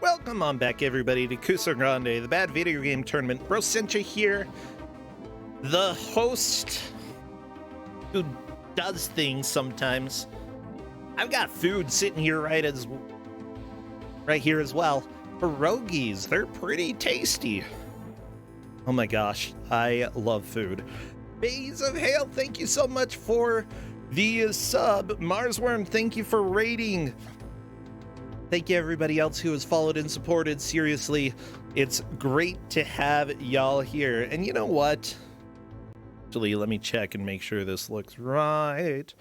Welcome on back, everybody, to Kuso6rande, the bad video game tournament. Rosencha here, the host who does things sometimes. I've got food sitting here right here as well. Pierogies, they're pretty tasty. Oh my gosh, I love food. Bays of Hail, thank you so much for the sub. Marsworm, thank you for rating. Thank you everybody else who has followed and supported. Seriously, it's great to have y'all here. And you know what? Actually, let me check and make sure this looks right.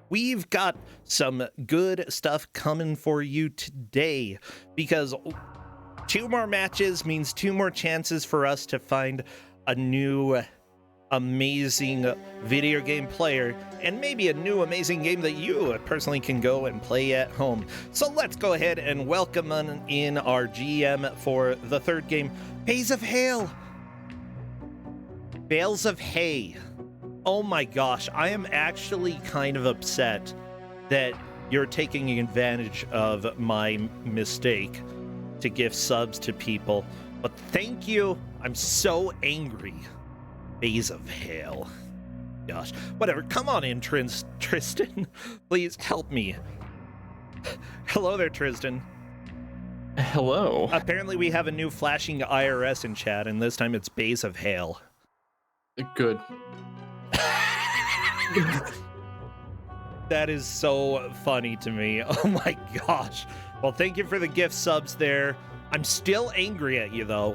We've got some good stuff coming for you today because 2 more matches means 2 more chances for us to find a new amazing video game player and maybe a new amazing game that you personally can go and play at home. So let's go ahead and welcome in our GM for the 3rd game, Bays of Hail. Bales of Hay. Oh my gosh, I am actually kind of upset that you're taking advantage of my mistake to give subs to people, but thank you. I'm so angry. Bays of Hail. Gosh, whatever. Come on in, Tristan. Please help me. Hello there, Tristan. Hello. Apparently we have a new flashing IRS in chat, and this time it's Bays of Hail. Good. That is so funny to me. Oh my gosh. Well, thank you for the gift subs there. I'm still angry at you, though.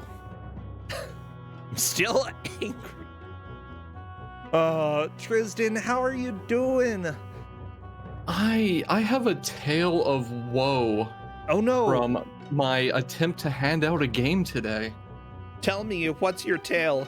I'm still angry. Tristan, how are you doing? I have a tale of woe. Oh no. From my attempt to hand out a game today. Tell me, what's your tale?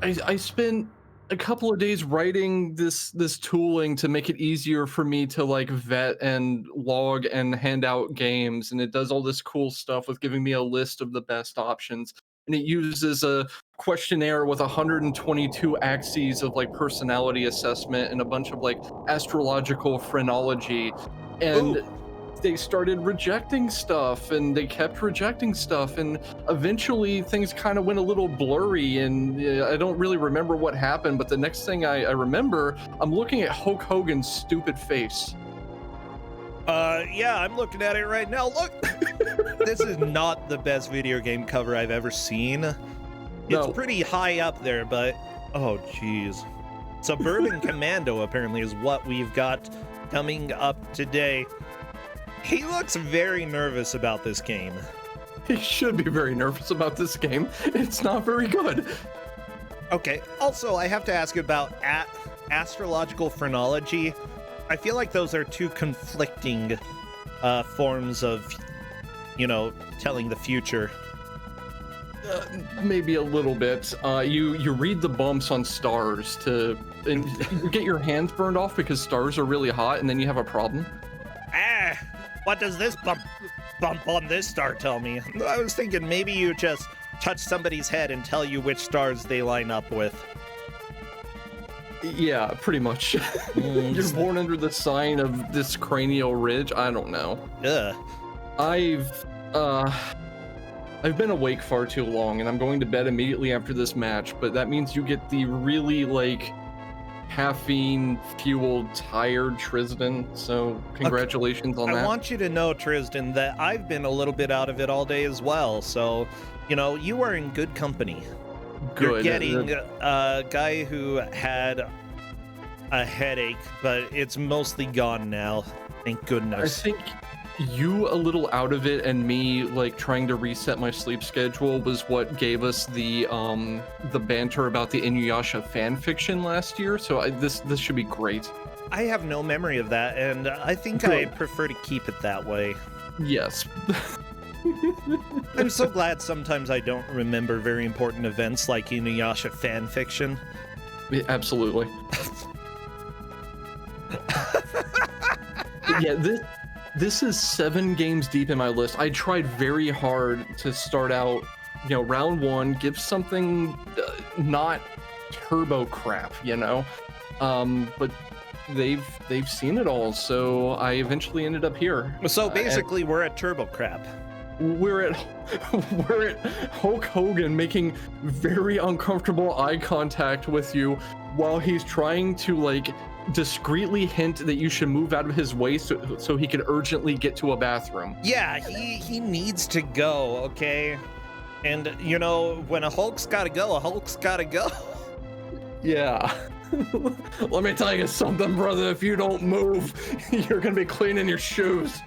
I spent a couple of days writing this tooling to make it easier for me to like vet and log and hand out games, and it does all this cool stuff with giving me a list of the best options. And it uses a questionnaire with 122 axes of like personality assessment and a bunch of like astrological phrenology. And they started rejecting stuff and they kept rejecting stuff. And eventually things kind of went a little blurry and I don't really remember what happened. But the next thing I remember, I'm looking at Hulk Hogan's stupid face. Yeah, I'm looking at it right now. Look, this is not the best video game cover I've ever seen. It's pretty high up there, but oh geez. Suburban Commando apparently is what we've got coming up today. He looks very nervous about this game. He should be very nervous about this game. It's not very good. Okay, also I have to ask about astrological phrenology. I feel like those are 2 conflicting forms of, you know, telling the future. Maybe a little bit. You read the bumps on stars and you get your hands burned off because stars are really hot, and then you have a problem. What does this bump on this star tell me? I was thinking maybe you just touch somebody's head and tell you which stars they line up with. Yeah, pretty much. You're born under the sign of this cranial ridge. I don't know. Ugh. I've been awake far too long, and I'm going to bed immediately after this match. But that means you get the really like caffeine-fueled, tired Tristan. So congratulations on that. I want you to know, Tristan, that I've been a little bit out of it all day as well. So, you know, you are in good company. You're getting a guy who had a headache, but it's mostly gone now. Thank goodness. I think you a little out of it and me like trying to reset my sleep schedule was what gave us the banter about the Inuyasha fan fiction last year. So this should be great. I have no memory of that, and I think I prefer to keep it that way. Yes. I'm so glad sometimes I don't remember very important events like Inuyasha fan fiction. Yeah, absolutely. Yeah, this is 7 games deep in my list. I tried very hard to start out, you know, round 1, give something not turbo crap, you know, but they've seen it all, so I eventually ended up here. So basically, we're at turbo crap. we're at we're at Hulk Hogan making very uncomfortable eye contact with you while he's trying to like discreetly hint that you should move out of his way so he could urgently get to a bathroom. Yeah, he needs to go, okay? And you know, when a Hulk's gotta go, a Hulk's gotta go. Yeah. Let me tell you something, brother. If you don't move, you're gonna be cleaning your shoes.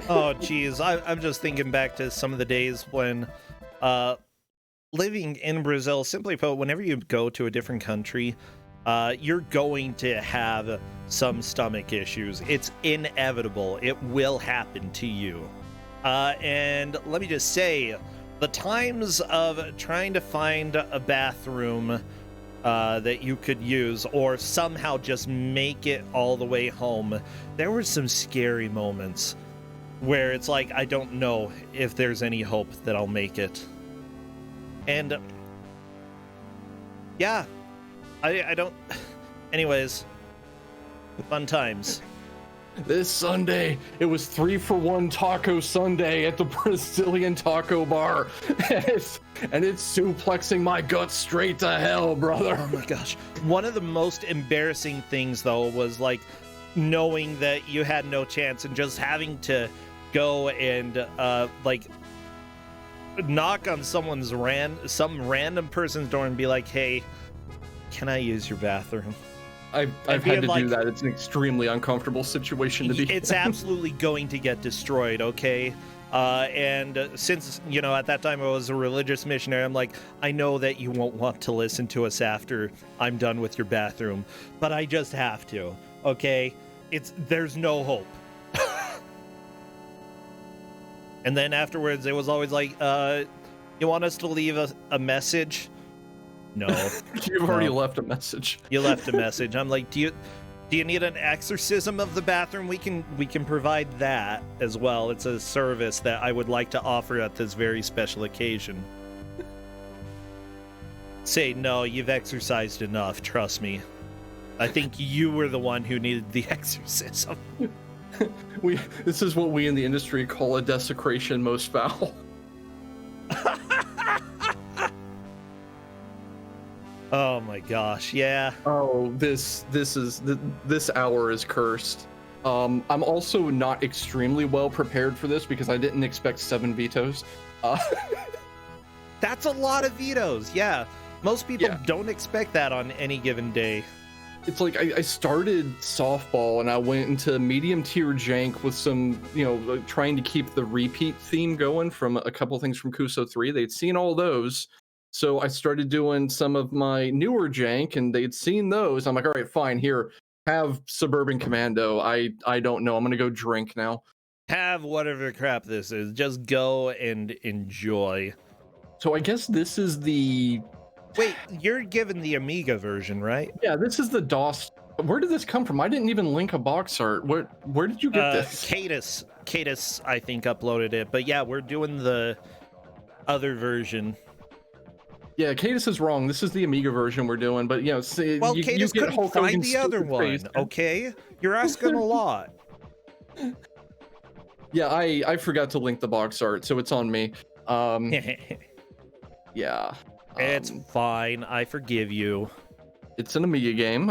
Oh, geez. I'm just thinking back to some of the days when living in Brazil, simply put, whenever you go to a different country, you're going to have some stomach issues. It's inevitable. It will happen to you. And let me just say, the times of trying to find a bathroom that you could use or somehow just make it all the way home, there were some scary moments where it's like, I don't know if there's any hope that I'll make it. And yeah, I don't. Anyways, fun times. This Sunday, it was 3-for-1 Taco Sunday at the Brazilian taco bar. And it's suplexing my guts straight to hell, brother. Oh my gosh. One of the most embarrassing things, though, was like knowing that you had no chance and just having to go and like knock on some random person's door and be like, hey, can I use your bathroom? I've had to do that. It's an extremely uncomfortable situation to be in. It's absolutely going to get destroyed, okay? And since, you know, at that time I was a religious missionary, I'm like, I know that you won't want to listen to us after I'm done with your bathroom, but I just have to, okay? There's no hope. And then afterwards, it was always like, you want us to leave a message? No. You've already left a message. You left a message. I'm like, do you need an exorcism of the bathroom? We can provide that as well. It's a service that I would like to offer at this very special occasion. Say, no, you've exercised enough, trust me. I think you were the one who needed the exorcism. This is what we in the industry call a desecration most foul. Oh my gosh, yeah. Oh, this hour is cursed. I'm also not extremely well prepared for this because I didn't expect 7 vetoes. That's a lot of vetoes, yeah. Most people don't expect that on any given day. It's like I started softball and I went into medium tier jank with some, you know, like trying to keep the repeat theme going from a couple things from Kuso6rande. They'd seen all those. So I started doing some of my newer jank and they'd seen those. I'm like, all right, fine, here, have Suburban Commando. I don't know. I'm going to go drink now. Have whatever crap this is. Just go and enjoy. So I guess this is the... Wait, you're given the Amiga version, right? Yeah, this is the DOS. Where did this come from? I didn't even link a box art. Where did you get this? Cadus, I think, uploaded it. But yeah, we're doing the other version. Yeah, Cadus is wrong. This is the Amiga version we're doing, but you know, well, Cadus couldn't find the other one. Okay, you're asking a lot. Yeah, I forgot to link the box art, so it's on me. Yeah, it's fine. I forgive you. It's an Amiga game.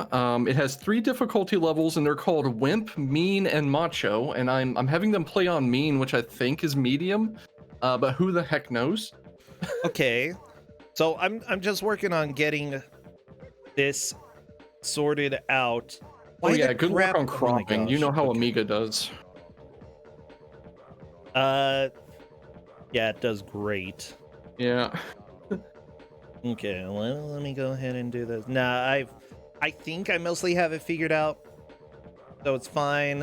It has 3 difficulty levels, and they're called Wimp, Mean, and Macho. And I'm having them play on Mean, which I think is medium, but who the heck knows? Okay. So I'm just working on getting this sorted out. Oh yeah, good luck on cropping. You know how Amiga does. Yeah, it does great. Yeah. Okay, well, let me go ahead and do this. Nah, I think I mostly have it figured out, so it's fine.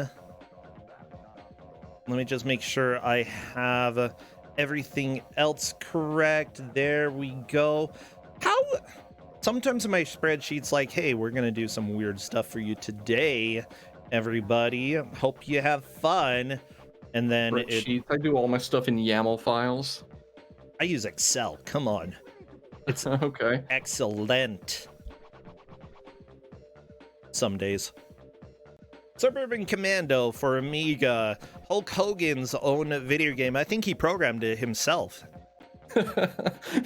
Let me just make sure I have everything else correct. There we go. Sometimes in my spreadsheet's like, hey, we're gonna do some weird stuff for you today, everybody. Hope you have fun. And then I do all my stuff in YAML files. I use Excel. Come on. It's okay. Excellent. Some days. Suburban Commando for Amiga, Hulk Hogan's own video game. I think he programmed it himself.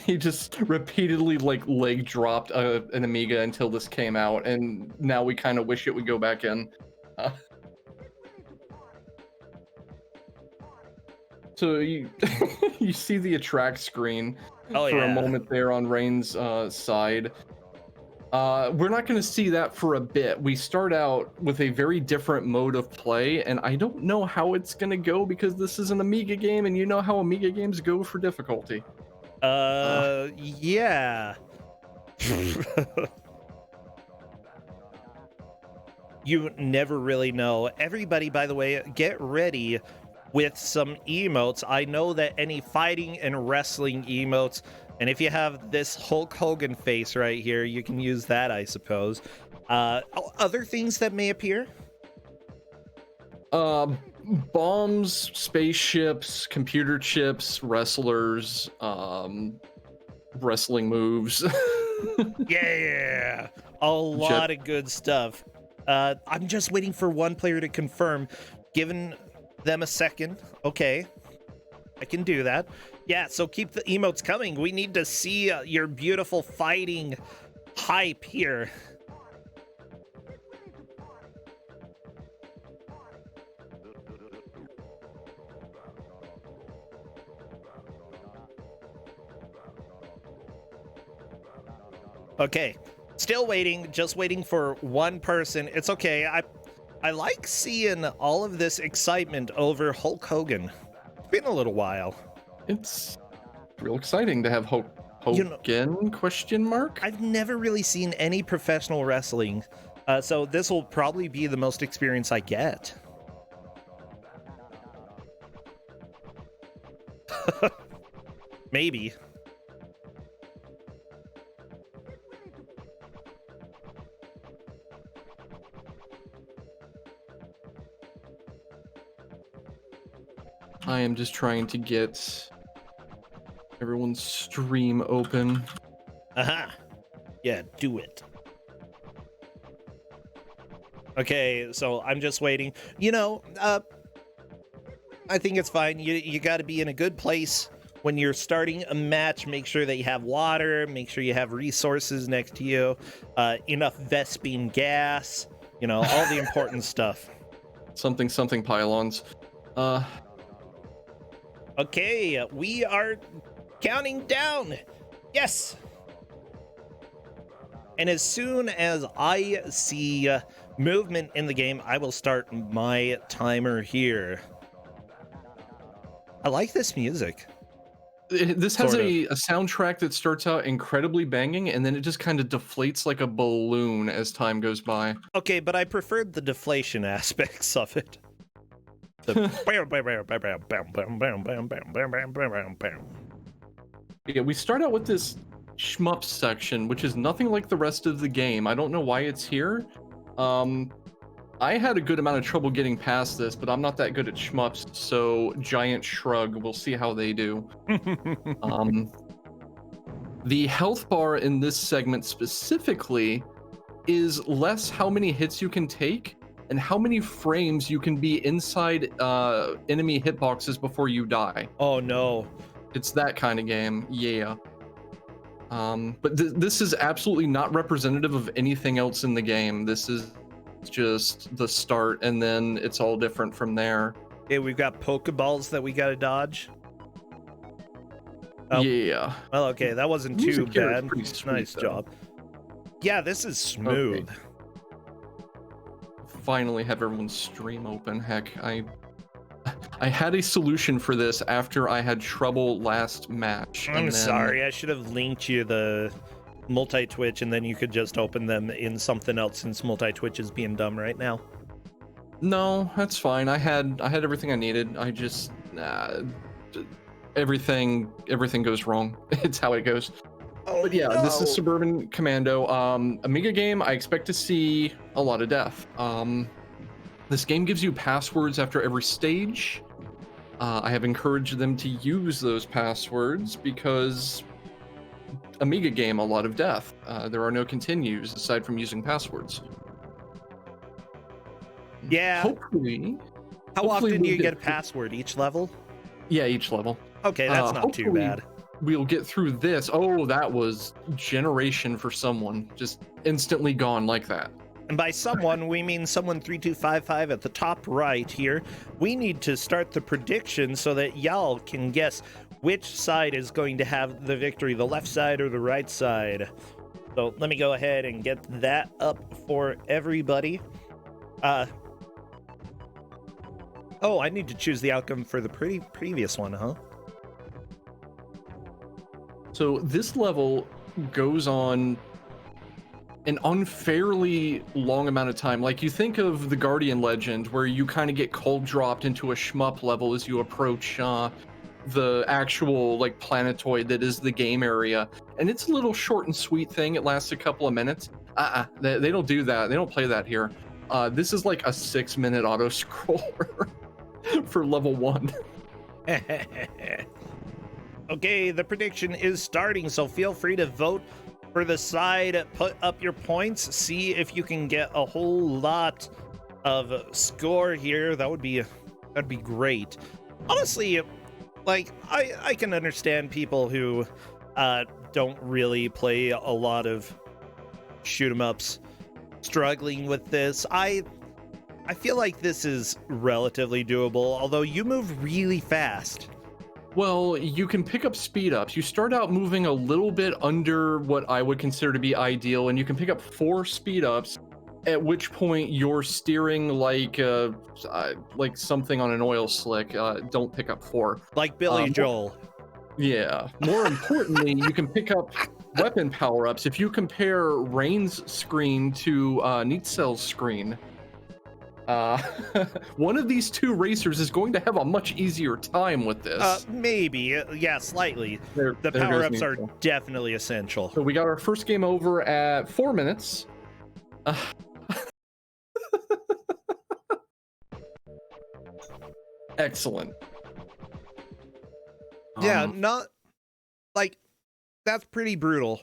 He just repeatedly like leg dropped an Amiga until this came out, and now we kind of wish it would go back in. So you you see the attract screen for a moment there on Rain's side. We're not going to see that for a bit. We start out with a very different mode of play, and I don't know how it's going to go because this is an Amiga game, and you know how Amiga games go for difficulty. Yeah. You never really know. Everybody, by the way, get ready with some emotes. I know that any fighting and wrestling emotes, and if you have this Hulk Hogan face right here, you can use that, I suppose. Other things that may appear? Bombs, spaceships, computer chips, wrestlers, wrestling moves. Yeah, a lot of good stuff. I'm just waiting for one player to confirm. Giving them a second. Okay, I can do that. Yeah, so keep the emotes coming. We need to see your beautiful fighting hype here. Okay, still waiting, just waiting for one person. It's okay. I like seeing all of this excitement over Hulk Hogan. It's been a little while. It's real exciting to have Hogan, question mark? I've never really seen any professional wrestling, so this will probably be the most experience I get. Maybe. I am just trying to get everyone's stream open. Aha. Yeah, do it. Okay, so I'm just waiting. You know, I think it's fine. You got to be in a good place when you're starting a match. Make sure that you have water. Make sure you have resources next to you. Enough Vespine gas. You know, all the important stuff. Something pylons. Okay, we are counting down. Yes. And as soon as I see movement in the game, I will start my timer here. I like this music. This has a soundtrack that starts out incredibly banging, and then it just kind of deflates like a balloon as time goes by. Okay, but I preferred the deflation aspects of it. Yeah, we start out with this shmup section, which is nothing like the rest of the game. I don't know why it's here. I had a good amount of trouble getting past this, but I'm not that good at shmups, so giant shrug. We'll see how they do. The health bar in this segment specifically is less how many hits you can take and how many frames you can be inside enemy hitboxes before you die. Oh no. It's that kind of game, yeah. But this is absolutely not representative of anything else in the game. This is just the start, and then it's all different from there. Okay, we've got Pokeballs that we gotta dodge. Oh. Yeah. Well, okay, that wasn't too bad. Nice though. job. Yeah, this is smooth. Okay. Finally have everyone's stream open. Heck, I had a solution for this after I had trouble last match. I'm sorry, I should have linked you the multi-Twitch, and then you could just open them in something else, since multi-Twitch is being dumb right now. No, that's fine. I had everything I needed. I just everything goes wrong. It's how it goes. Oh, but yeah, no. This is Suburban Commando. Amiga game, I expect to see a lot of death. This game gives you passwords after every stage. I have encouraged them to use those passwords because Amiga game, a lot of death. There are no continues aside from using passwords. Yeah. Hopefully. How hopefully often do we'll you get get a password? Each level? Yeah, each level. Okay, that's not too Hopefully bad. we'll get through this. Oh, that was generation for someone. Just instantly gone like that. And by someone, we mean someone 3255 at the top right here. We need to start the prediction so that y'all can guess which side is going to have the victory, the left side or the right side. So let me go ahead and get that up for everybody. Oh, I need to choose the outcome for the previous one, huh? So this level goes on an unfairly long amount of time. Like, you think of the Guardian Legend, where you kind of get cold dropped into a shmup level as you approach the actual like planetoid that is the game area, and it's a little short and sweet thing. It lasts a couple of minutes. They don't do that. They don't play that here. This is like a 6-minute auto scroller for level 1. Okay, the prediction is starting, so feel free to vote for the side, put up your points, see if you can get a whole lot of score here. That'd be great. Honestly, like, I can understand people who don't really play a lot of shoot 'em ups struggling with this. I feel like this is relatively doable, although you move really fast. Well, you can pick up speed ups. You start out moving a little bit under what I would consider to be ideal, and you can pick up 4 speed ups, at which point you're steering like something on an oil slick. Don't pick up 4. Like Billy Joel. Yeah. More importantly, you can pick up weapon power ups. If you compare Rain's screen to Neatcell's screen, one of these 2 racers is going to have a much easier time with this. Maybe, yeah, slightly. The power-ups are definitely essential. So we got our first game over at 4 minutes. Excellent. Yeah, not like, that's pretty brutal,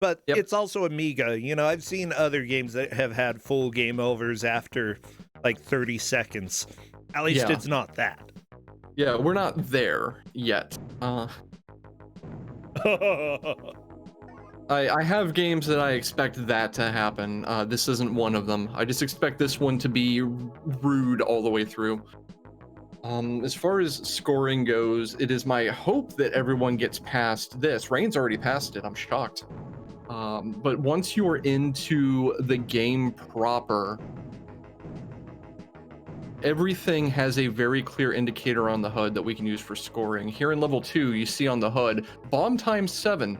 but Yep. it's also Amiga. You know, I've seen other games that have had full game overs after like 30 seconds. At least it's not that. Yeah, we're not there yet. I have games that I expect that to happen. This isn't one of them. I just expect this one to be rude all the way through. As far as scoring goes, it is my hope that everyone gets past this. Rain's already passed it. I'm shocked. But once you are into the game proper, everything has a very clear indicator on the HUD that we can use for scoring. Here in level 2, you see on the HUD, bomb times 7.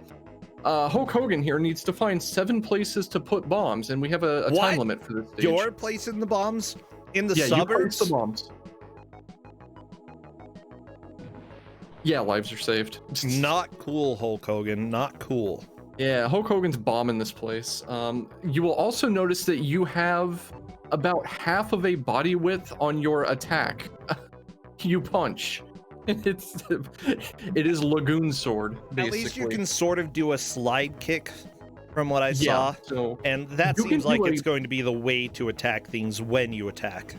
Hulk Hogan here needs to find 7 places to put bombs, and we have a time limit for this stage. You're placing the bombs in the Yeah, suburbs? you place the bombs. Yeah, lives are saved. Not cool, Hulk Hogan. Not cool. Yeah, Hulk Hogan's bombing this place. You will also notice that you have about half of a body width on your attack. You punch. It is Lagoon Sword, basically. At least you can sort of do a slide kick from what I saw. So and that seems like it's going to be the way to attack things when you attack.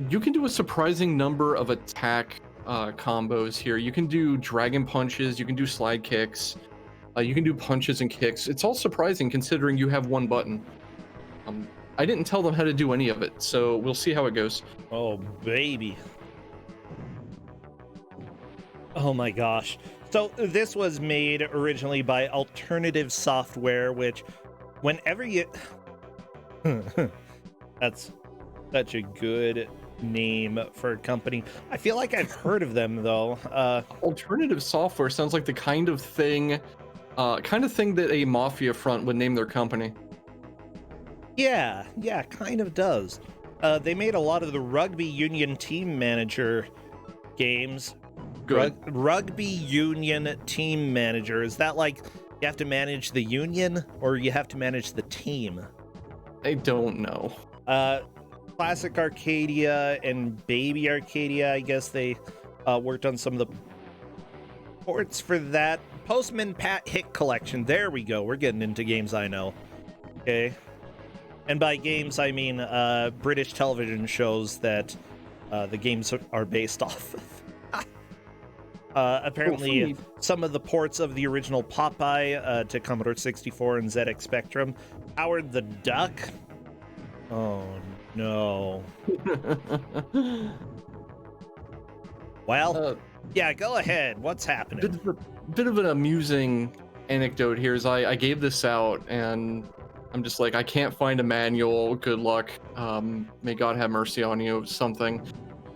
You can do a surprising number of attack combos here. You can do dragon punches, you can do slide kicks, you can do punches and kicks. It's all surprising considering you have 1 button. I didn't tell them how to do any of it, so we'll see how it goes. Oh, baby. Oh my gosh. So this was made originally by Alternative Software, which whenever you... That's such a good name for a company. I feel like I've heard of them, though. Alternative Software sounds like the kind of thing that a mafia front would name their company. Yeah, kind of does. They made a lot of the Rugby Union Team Manager games. Good. Rugby Union Team Manager. Is that like you have to manage the union or you have to manage the team? I don't know. Classic Arcadia and Baby Arcadia, I guess they worked on some of the ports for that. Postman Pat Hit Collection. There we go. We're getting into games I know. Okay. And by games, I mean British television shows that the games are based off of. Apparently, some of the ports of the original Popeye to Commodore 64 and ZX Spectrum. Howard the Duck? Oh, no. Well, yeah, go ahead. What's happening? Bit of an amusing anecdote here is I gave this out, and I'm just like, I can't find a manual. Good luck. May God have mercy on you, something.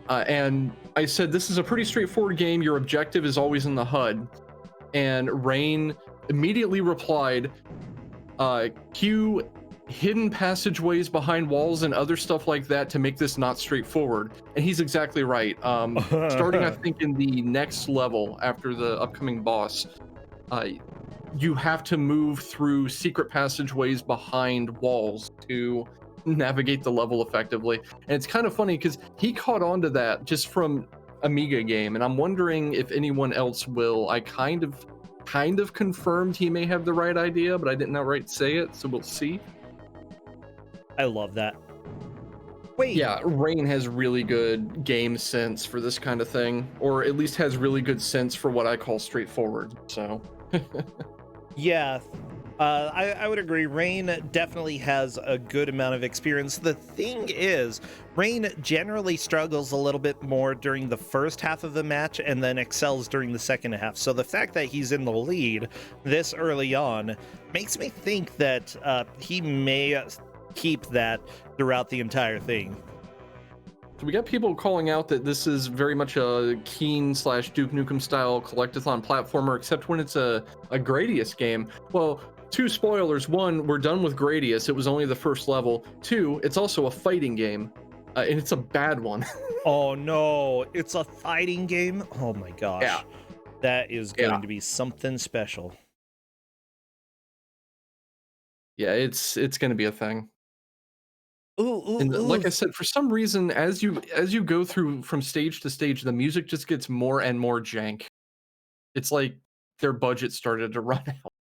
And I said, this is a pretty straightforward game. Your objective is always in the HUD. And Rain immediately replied, cue hidden passageways behind walls and other stuff like that to make this not straightforward. And he's exactly right. Starting, I think, in the next level after the upcoming boss, you have to move through secret passageways behind walls to navigate the level effectively. And it's kind of funny because he caught on to that just from Amiga game, and I'm wondering if anyone else will. I kind of confirmed he may have the right idea, but I didn't outright say it, so we'll see. I love that. Wait. Yeah, Rain has really good game sense for this kind of thing, or at least has really good sense for what I call straightforward, so. Yeah, I would agree. Rain definitely has a good amount of experience. The thing is, Rain generally struggles a little bit more during the first half of the match and then excels during the second half. So the fact that he's in the lead this early on makes me think that he may keep that throughout the entire thing. So we got people calling out that this is very much a Keen / Duke Nukem style collectathon platformer, except when it's a Gradius game. Well, 2 spoilers. 1, we're done with Gradius. It was only the first level. 2, it's also a fighting game, and it's a bad one. Oh no, it's a fighting game? Oh my gosh. Yeah. That is going to be something special. Yeah, it's going to be a thing. Ooh, And like I said, for some reason, as you go through from stage to stage, the music just gets more and more jank. It's like their budget started to run out.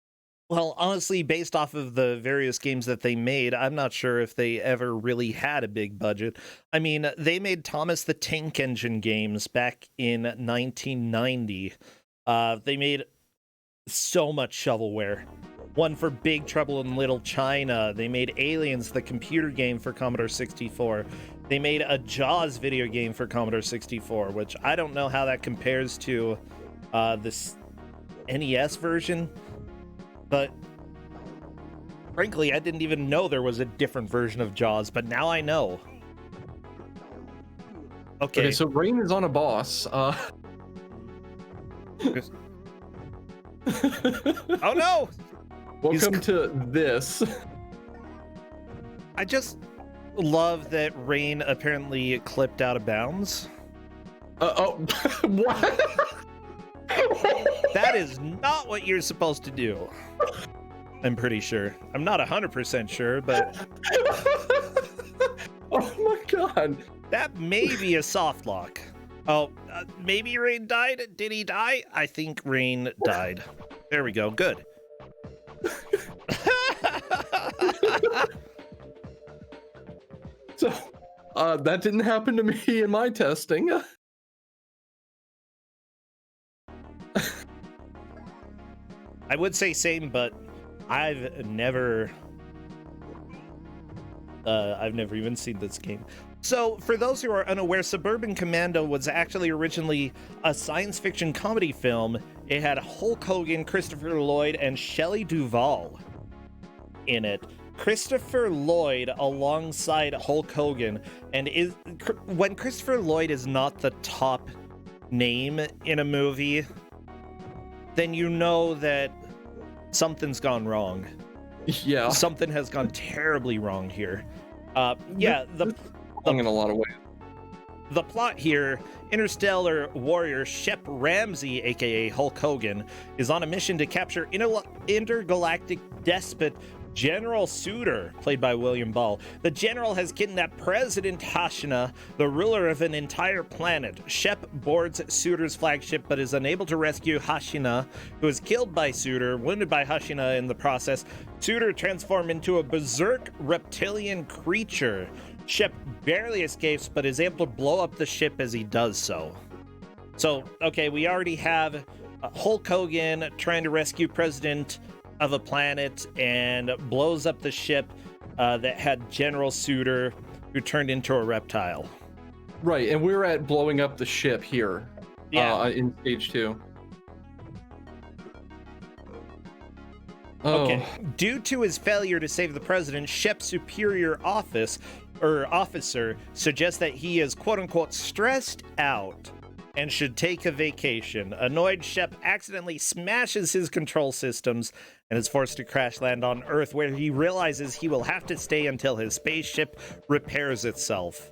Well, honestly, based off of the various games that they made, I'm not sure if they ever really had a big budget. I mean, they made Thomas the Tank Engine games back in 1990. They made so much shovelware. One for Big Trouble in Little China. They made Aliens, the computer game for Commodore 64. They made a Jaws video game for Commodore 64, which I don't know how that compares to this NES version. But frankly, I didn't even know there was a different version of Jaws, but now I know. Okay, So Rain is on a boss. Oh no! Welcome to this. I just love that Rain apparently clipped out of bounds. What? That is not what you're supposed to do. I'm pretty sure. I'm not 100% sure, but... Oh my god. That may be a soft lock. Oh, maybe Rain died? Did he die? I think Rain died. There we go. Good. So, that didn't happen to me in my testing. I would say same, but I've never even seen this game. So, for those who are unaware, Suburban Commando was actually originally a science fiction comedy film. It had Hulk Hogan, Christopher Lloyd, and Shelley Duvall in it. Christopher Lloyd alongside Hulk Hogan, and when Christopher Lloyd is not the top name in a movie, then you know that something's gone wrong. Yeah. Something has gone terribly wrong here. In a lot of ways. The plot here, interstellar warrior Shep Ramsey, aka Hulk Hogan, is on a mission to capture intergalactic despot General Suitor, played by William Ball. The general has kidnapped President Hashina, the ruler of an entire planet. Shep boards Suitor's flagship but is unable to rescue Hashina, who is killed by Suitor, wounded by Hashina in the process. Suitor transforms into a berserk reptilian creature. Shep barely escapes but is able to blow up the ship as he does so. So, okay, we already have Hulk Hogan trying to rescue President of a planet and blows up the ship that had General Suitor, who turned into a reptile. Right, and we're at blowing up the ship here. Yeah. In stage 2. Oh. Okay. Due to his failure to save the president, Shep's superior officer suggests that he is quote-unquote stressed out and should take a vacation. Annoyed, Shep accidentally smashes his control systems and is forced to crash land on Earth, where he realizes he will have to stay until his spaceship repairs itself.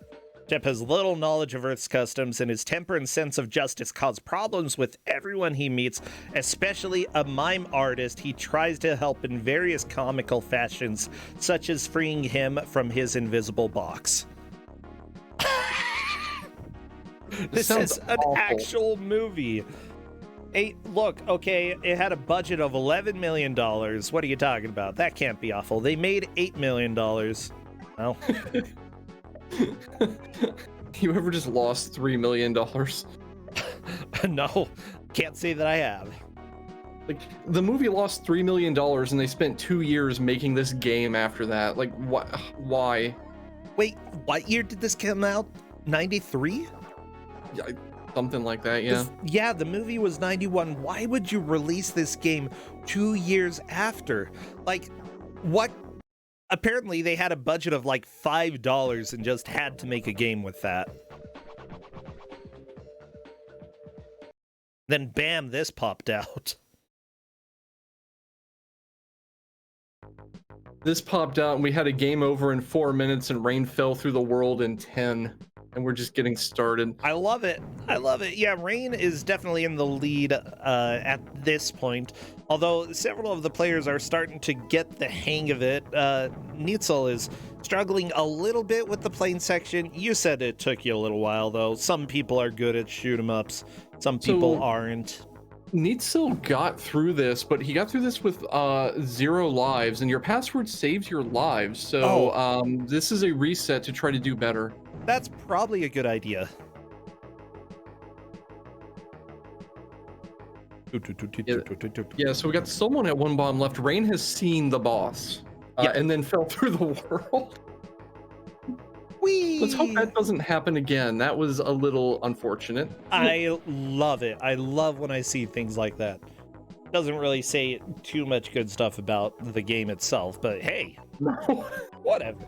Shep has little knowledge of Earth's customs, and his temper and sense of justice cause problems with everyone he meets, especially a mime artist he tries to help in various comical fashions, such as freeing him from his invisible box. This is an awful. actual movie. Hey, look, okay, it had a budget of $11 million. What are you talking about? That can't be awful. They made $8 million. Well. You ever just lost $3 million? No, can't say that I have. Like, the movie lost $3 million and they spent 2 years making this game after that. Like, what? Why? Wait, what year did this come out? 93? Yeah, something like that, yeah. Yeah, the movie was 91. Why would you release this game 2 years after? Like, what? Apparently, they had a budget of like $5 and just had to make a game with that. Then, bam, this popped out. This popped out and we had a game over in 4 minutes and rain fell through the world in 10. And we're just getting started. I love it. I love it. Yeah, Rain is definitely in the lead at this point. Although several of the players are starting to get the hang of it. Neitzel is struggling a little bit with the plane section. You said it took you a little while, though. Some people are good at shoot-em-ups. Some people aren't. Neitzel got through this, but he got through this with 0 lives, and your password saves your lives. So this is a reset to try to do better. That's probably a good idea. Yeah, so we got someone at 1 bomb left. Rain has seen the boss and then fell through the world. Whee! Let's hope that doesn't happen again. That was a little unfortunate. I love it. I love when I see things like that. Doesn't really say too much good stuff about the game itself, but hey, whatever.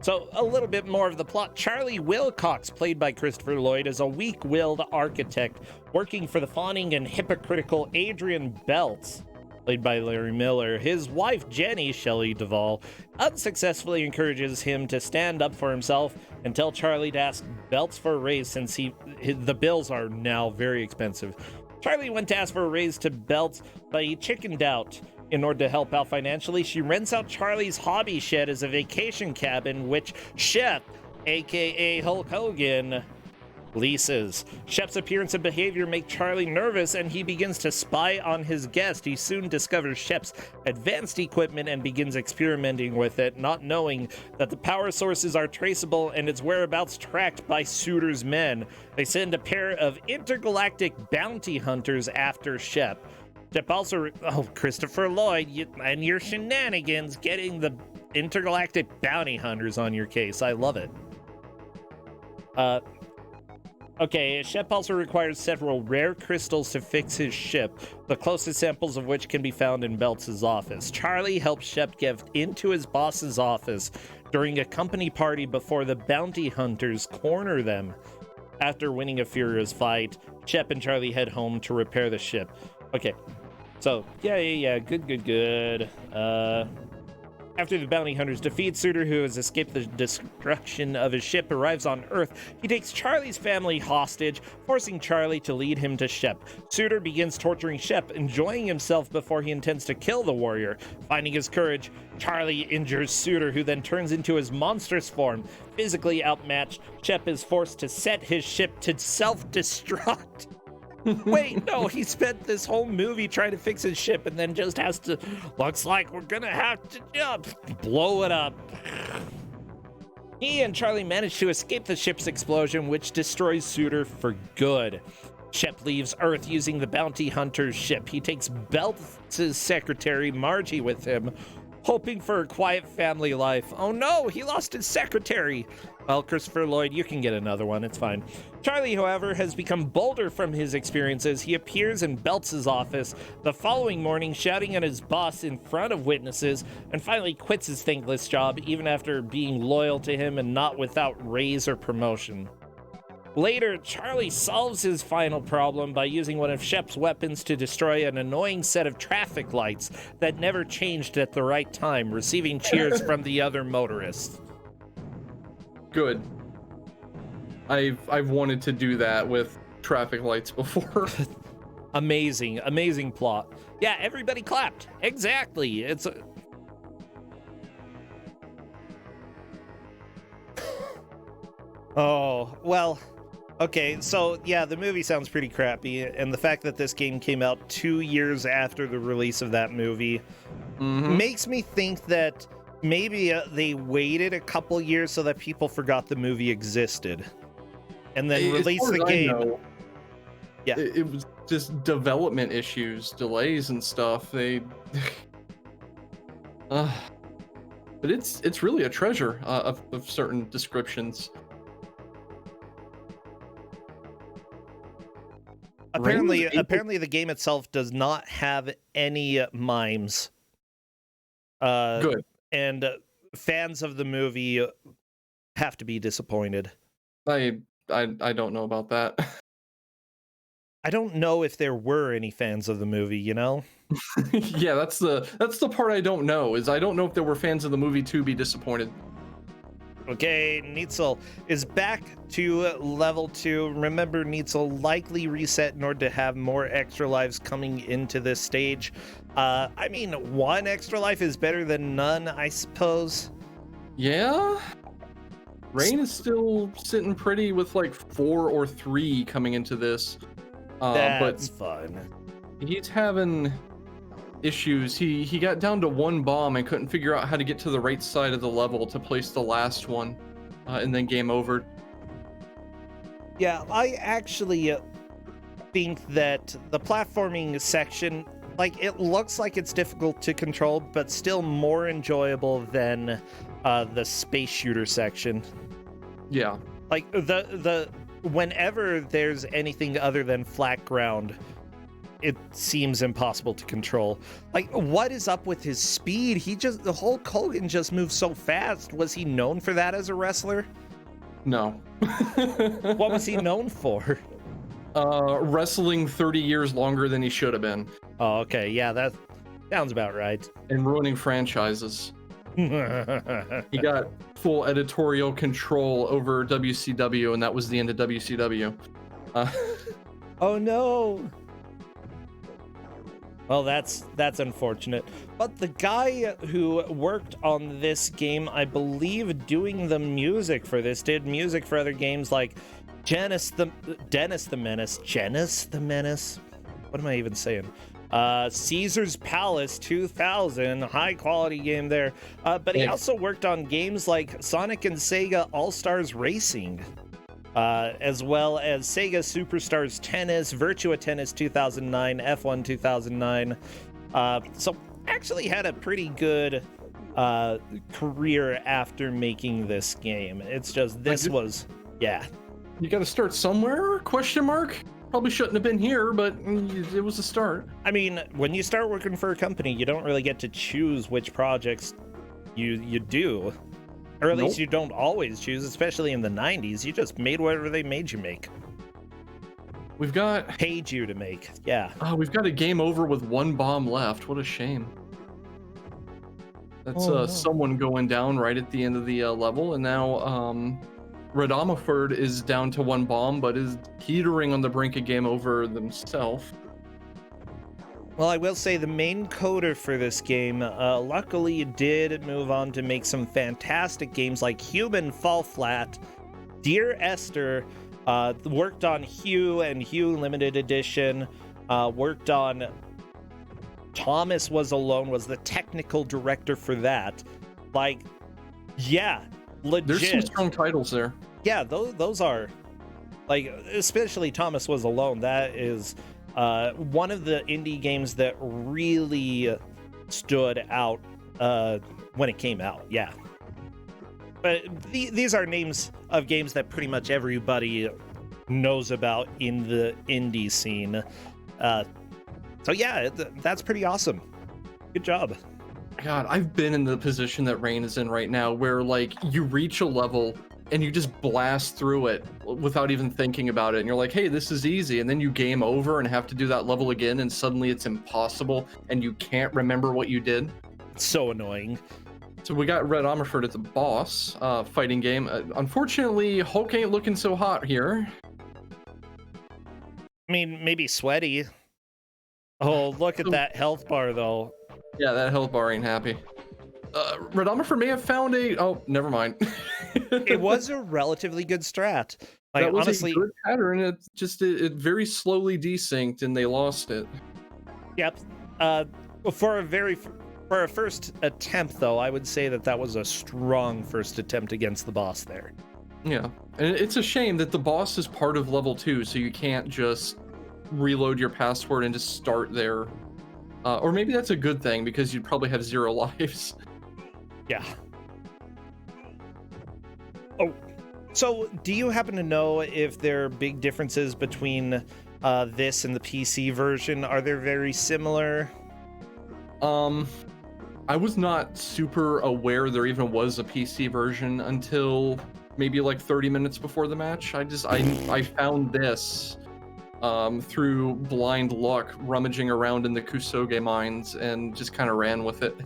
So, a little bit more of the plot. Charlie Wilcox, played by Christopher Lloyd, is a weak-willed architect working for the fawning and hypocritical Adrian Belts, played by Larry Miller. His wife, Jenny Shelley Duvall, unsuccessfully encourages him to stand up for himself and tell Charlie to ask Belts for a raise since the bills are now very expensive. Charlie went to ask for a raise to Belts, but he chickened out. In order to help out financially, she rents out Charlie's hobby shed as a vacation cabin, which Shep, aka Hulk Hogan, leases. Shep's appearance and behavior make Charlie nervous, and he begins to spy on his guest. He soon discovers Shep's advanced equipment and begins experimenting with it, not knowing that the power sources are traceable and its whereabouts tracked by Suitor's men. They send a pair of intergalactic bounty hunters after Shep. Shep also, Christopher Lloyd, and your shenanigans getting the intergalactic bounty hunters on your case. I love it. Okay, Shep also requires several rare crystals to fix his ship, the closest samples of which can be found in Belts' office. Charlie helps Shep get into his boss's office during a company party before the bounty hunters corner them. After winning a furious fight, Shep and Charlie head home to repair the ship. Okay, so, yeah, good. After the bounty hunters defeat Suitor, who has escaped the destruction of his ship, arrives on Earth, he takes Charlie's family hostage, forcing Charlie to lead him to Shep. Suitor begins torturing Shep, enjoying himself before he intends to kill the warrior. Finding his courage, Charlie injures Suitor, who then turns into his monstrous form. Physically outmatched, Shep is forced to set his ship to self-destruct. Wait, no, he spent this whole movie trying to fix his ship and then just has to, looks like we're gonna have to blow it up. He and Charlie manage to escape the ship's explosion, which destroys Suitor for good. Shep leaves Earth using the bounty hunter's ship. He takes Belts' secretary, Margie, with him, hoping for a quiet family life. Oh no, he lost his secretary. Well, Christopher Lloyd, you can get another one, it's fine. Charlie, however, has become bolder from his experiences. He appears in Belts' office the following morning, shouting at his boss in front of witnesses, and finally quits his thankless job, even after being loyal to him and not without raise or promotion. Later, Charlie solves his final problem by using one of Shep's weapons to destroy an annoying set of traffic lights that never changed at the right time, receiving cheers from the other motorists. Good. I've wanted to do that with traffic lights before. Amazing plot. Yeah, everybody clapped. Exactly. It's Oh, well, okay, so yeah, the movie sounds pretty crappy, and the fact that this game came out 2 years after the release of that movie makes me think that maybe they waited a couple years so that people forgot the movie existed, and then released the game. Yeah, it was just development issues, delays and stuff. They, but it's really a treasure of certain descriptions. Apparently the game itself does not have any mimes. Good. And fans of the movie have to be disappointed. I don't know about that. I don't know if there were any fans of the movie, you know? Yeah, that's the part I don't know, is I don't know if there were fans of the movie to be disappointed. Okay, Neitzel is back to level 2. Remember, Neitzel likely reset in order to have more extra lives coming into this stage. I mean, 1 extra life is better than none, I suppose. Yeah? Rain is still sitting pretty with like 4 or 3 coming into this. That's fun. He's having issues. He got down to 1 bomb and couldn't figure out how to get to the right side of the level to place the last one, and then game over. Yeah, I actually think that the platforming section, like, it looks like it's difficult to control, but still more enjoyable than the space shooter section. Yeah. Like, the whenever there's anything other than flat ground, it seems impossible to control. Like, what is up with his speed? The Hulk Hogan just moves so fast. Was he known for that as a wrestler? No. What was he known for? Wrestling 30 years longer than he should have been. Oh, okay. Yeah, that sounds about right. And ruining franchises. He got full editorial control over WCW, and that was the end of WCW. Oh no. Well, that's unfortunate. But the guy who worked on this game, I believe doing the music for this, did music for other games like Dennis the Menace. What am I even saying? Caesar's Palace 2000, high quality game there. But he also worked on games like Sonic and Sega All-Stars Racing, as well as Sega Superstars Tennis, Virtua Tennis 2009, F1 2009. So actually had a pretty good career after making this game. It's just yeah. You got to start somewhere? Question mark. Probably shouldn't have been here, but it was a start. I mean, when you start working for a company, you don't really get to choose which projects you do. Or at least you don't always choose, especially in the 90s. You just made whatever they made you make. We've got... Paid you to make, yeah. We've got a game over with 1 bomb left. What a shame. That's Oh, no. someone going down right at the end of the level, and now Radomaford is down to 1 bomb, but is teetering on the brink of game over themselves. Well, I will say the main coder for this game, luckily did move on to make some fantastic games like Human Fall Flat, Dear Esther, worked on Hue and Hue Limited Edition, worked on Thomas Was Alone, was the technical director for that. Like, yeah, legit. There's some strong titles there. Yeah, those are, like, especially Thomas Was Alone. That is one of the indie games that really stood out when it came out. Yeah. But these are names of games that pretty much everybody knows about in the indie scene. So yeah, that's pretty awesome. Good job. God, I've been in the position that Rain is in right now, where like you reach a level and you just blast through it without even thinking about it, and you're like, hey, this is easy, and then you game over and have to do that level again, and suddenly it's impossible and you can't remember what you did. It's so annoying. So we got Red Armorford at the boss fighting game. Unfortunately, Hulk ain't looking so hot here. I mean, maybe sweaty. Oh, look at that health bar, though. Yeah, that health bar ain't happy. Red Armorford may have found a... Oh, never mind. It was a relatively good strat. Like, that was honestly, a good pattern. It just it very slowly desynced and they lost it. Yep. For a first attempt, though, I would say that was a strong first attempt against the boss there. Yeah, and it's a shame that the boss is part of level 2, so you can't just reload your password and just start there. Or maybe that's a good thing, because you'd probably have 0 lives. Yeah. Oh, so do you happen to know if there are big differences between this and the PC version? Are they very similar? I was not super aware there even was a PC version until maybe like 30 minutes before the match. I found this through blind luck, rummaging around in the Kuso6rande mines, and just kind of ran with it.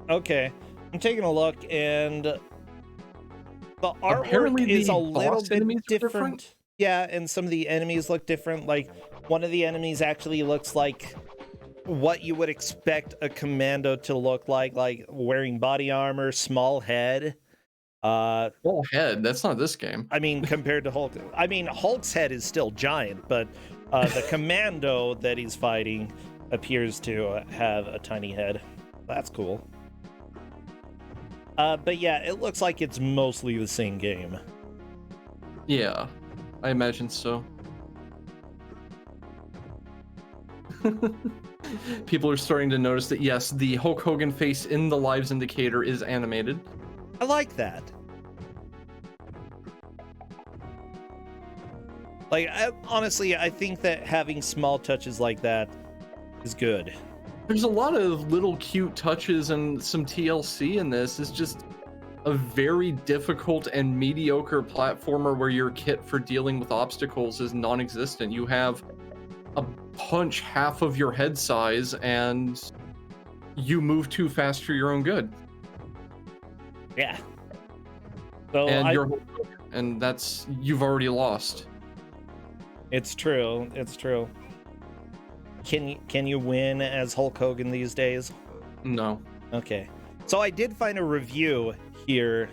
Okay, I'm taking a look, and the artwork Apparently is the a little boss bit enemies are different. Yeah, and some of the enemies look different. Like, one of the enemies actually looks like what you would expect a commando to look like wearing body armor, small head. Small head, that's not this game. I mean, compared to Hulk. I mean, Hulk's head is still giant, but the commando that he's fighting appears to have a tiny head. That's cool. But yeah, it looks like it's mostly the same game. Yeah, I imagine so. People are starting to notice that, yes, the Hulk Hogan face in the lives indicator is animated. I like that. Like, honestly, I think that having small touches like that is good. There's a lot of little cute touches and some TLC in this. It's just a very difficult and mediocre platformer where your kit for dealing with obstacles is non-existent. You have a punch half of your head size and you move too fast for your own good. Yeah. So and that's, you've already lost. It's true. It's true. Can you win as Hulk Hogan these days? No. Okay. So I did find a review here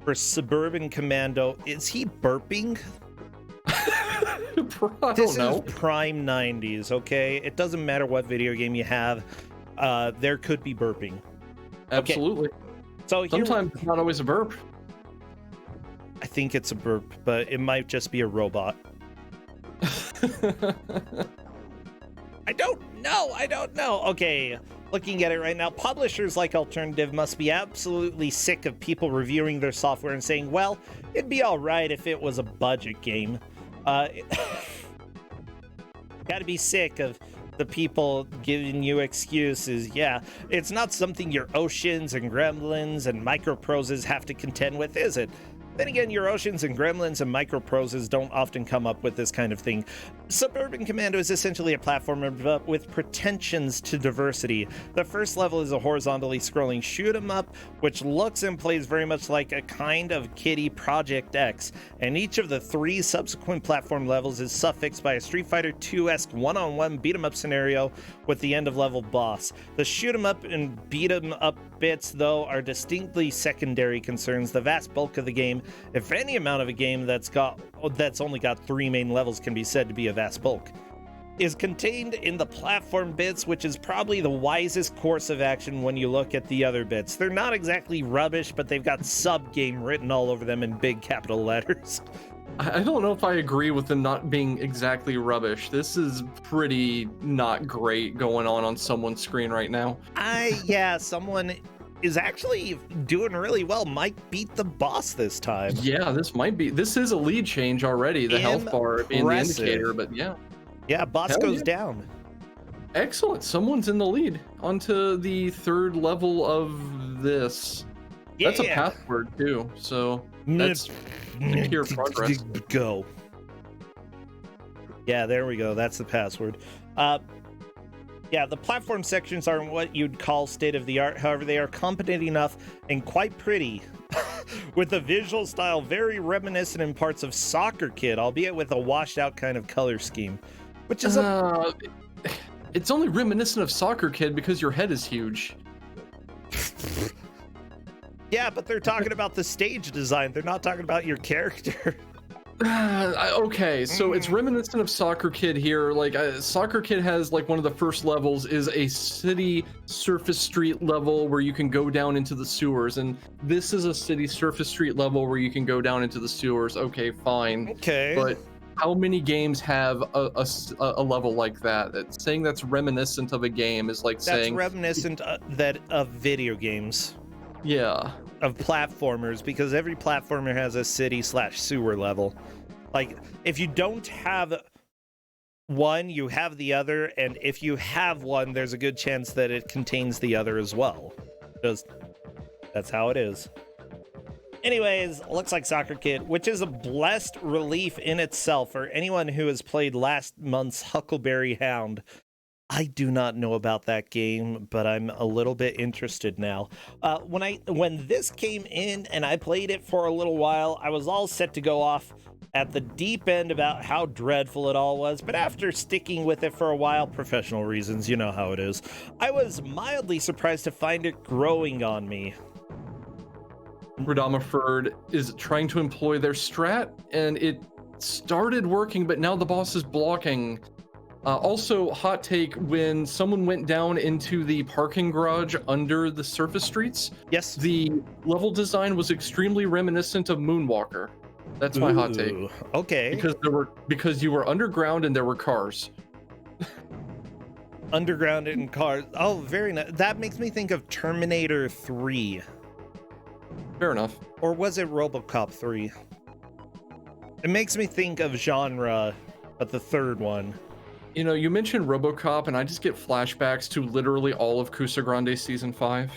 for Suburban Commando. Is he burping? This is prime 90s, okay? It doesn't matter what video game you have. There could be burping. Absolutely. Okay. So sometimes it's not always a burp. I think it's a burp, but it might just be a robot. I don't know. Okay, looking at it right now, publishers like Alternative must be absolutely sick of people reviewing their software and saying, well, it'd be all right if it was a budget game. Gotta be sick of the people giving you excuses. Yeah, it's not something your Oceans and Gremlins and Microproses have to contend with, is it? Then again, your oceans and gremlins and microproses don't often come up with this kind of thing. Suburban Commando is essentially a platformer but with pretensions to diversity. The first level is a horizontally scrolling shoot 'em up, which looks and plays very much like a kind of kiddie Project X, and each of the 3 subsequent platform levels is suffixed by a Street Fighter 2-esque one-on-one beat 'em up scenario with the end of level boss. The shoot 'em up and beat 'em up bits, though, are distinctly secondary concerns. The vast bulk of the game, if any amount of a game that's only got 3 main levels can be said to be a vast bulk, is contained in the platform bits, which is probably the wisest course of action when you look at the other bits. They're not exactly rubbish, but they've got sub-game written all over them in big capital letters. I don't know if I agree with them not being exactly rubbish. This is pretty not great going on someone's screen right now. Yeah, someone is actually doing really well. Might beat the boss this time. Yeah, this is a lead change already, the health bar being the indicator, but yeah. Yeah, boss Hell goes yeah. down. Excellent, someone's in the lead. Onto the 3rd level of this. Yeah. That's a password too, so that's pure progress. Go. Yeah, there we go. That's the password. Yeah, the platform sections aren't what you'd call state-of-the-art. However, they are competent enough and quite pretty, with the visual style very reminiscent in parts of Soccer Kid, albeit with a washed-out kind of color scheme, which is it's only reminiscent of Soccer Kid because your head is huge. Yeah, but they're talking about the stage design. They're not talking about your character. Okay, so it's reminiscent of Soccer Kid here. Like Soccer Kid has like one of the first levels is a city surface street level where you can go down into the sewers, and this is a city surface street level where you can go down into the sewers. Okay, fine. Okay. But how many games have a level like that? Saying that's reminiscent of a game is like saying that's reminiscent of video games. Yeah. Of platformers, because every platformer has a city/sewer level. Like, if you don't have one, you have the other, and if you have one, there's a good chance that it contains the other as well. Just, that's how it is. Anyways, looks like Soccer Kid, which is a blessed relief in itself for anyone who has played last month's Huckleberry Hound. I do not know about that game, but I'm a little bit interested now. When this came in and I played it for a little while, I was all set to go off at the deep end about how dreadful it all was, but after sticking with it for a while, professional reasons, you know how it is, I was mildly surprised to find it growing on me. Radamaford is trying to employ their strat, and it started working, but now the boss is blocking. Also, hot take, when someone went down into the parking garage under the surface streets, yes, the level design was extremely reminiscent of Moonwalker. That's my hot take. Okay. Because you were underground and there were cars. Underground and cars. Oh, very nice. That makes me think of Terminator 3. Fair enough. Or was it RoboCop 3? It makes me think of genre, but the third one. You know, you mentioned RoboCop, and I just get flashbacks to literally all of Kuso6rande Season 5.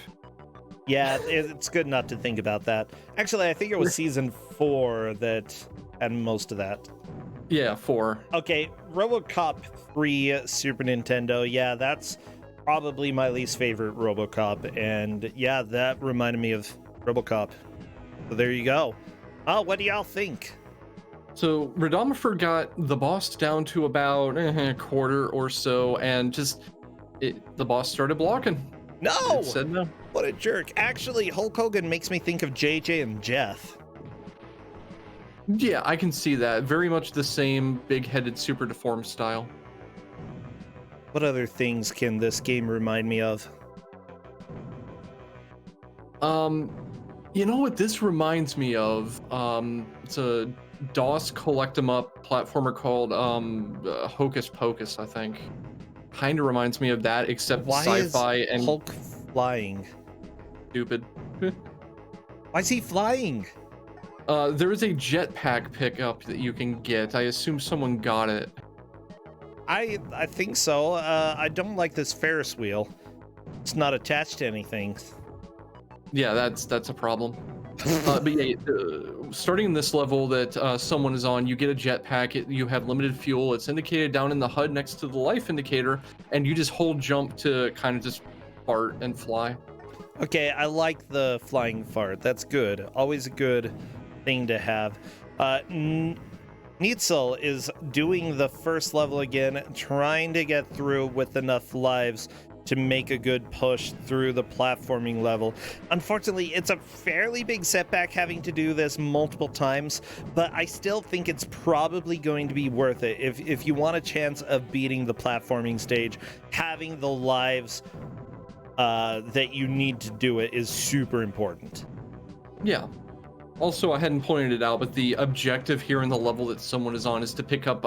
Yeah, it's good not to think about that. Actually, I think it was Season 4 that had most of that. Yeah, 4. Okay, RoboCop 3 Super Nintendo. Yeah, that's probably my least favorite RoboCop. And yeah, that reminded me of RoboCop. So there you go. Oh, what do y'all think? So Radamaford got the boss down to about a quarter or so, and the boss started blocking. No! It said no. What a jerk. Actually, Hulk Hogan makes me think of JJ and Jeff. Yeah, I can see that. Very much the same big-headed, super deformed style. What other things can this game remind me of? You know what this reminds me of? It's a DOS collect 'em up platformer called Hocus Pocus, I think. Kind of reminds me of that, except sci-fi and Hulk flying. Stupid. Why is he flying? There is a jetpack pickup that you can get. I assume someone got it. I think so. I don't like this Ferris wheel. It's not attached to anything. Yeah, that's a problem. But yeah, starting in this level that someone is on, you get a jetpack. You have limited fuel. It's indicated down in the HUD next to the life indicator, and you just hold jump to kind of just fart and fly. Okay, I like the flying fart. That's good. Always a good thing to have. Neitzel is doing the first level again, trying to get through with enough lives to make a good push through the platforming level. Unfortunately, it's a fairly big setback having to do this multiple times, but I still think it's probably going to be worth it. If you want a chance of beating the platforming stage, having the lives that you need to do it is super important. Yeah. Also, I hadn't pointed it out, but the objective here in the level that someone is on is to pick up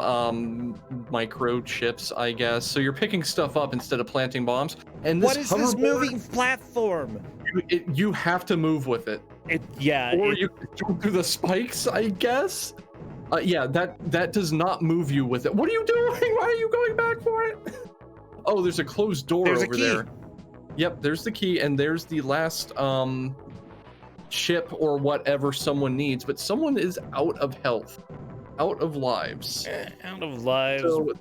microchips, I guess. So you're picking stuff up instead of planting bombs. And What is this moving platform? You have to move with it. Or you can jump through the spikes, I guess. Yeah, that does not move you with it. What are you doing? Why are you going back for it? Oh, there's a closed door over there. Yep, there's the key, and there's the last chip or whatever someone needs, but someone is out of health, out of lives. Out of lives. So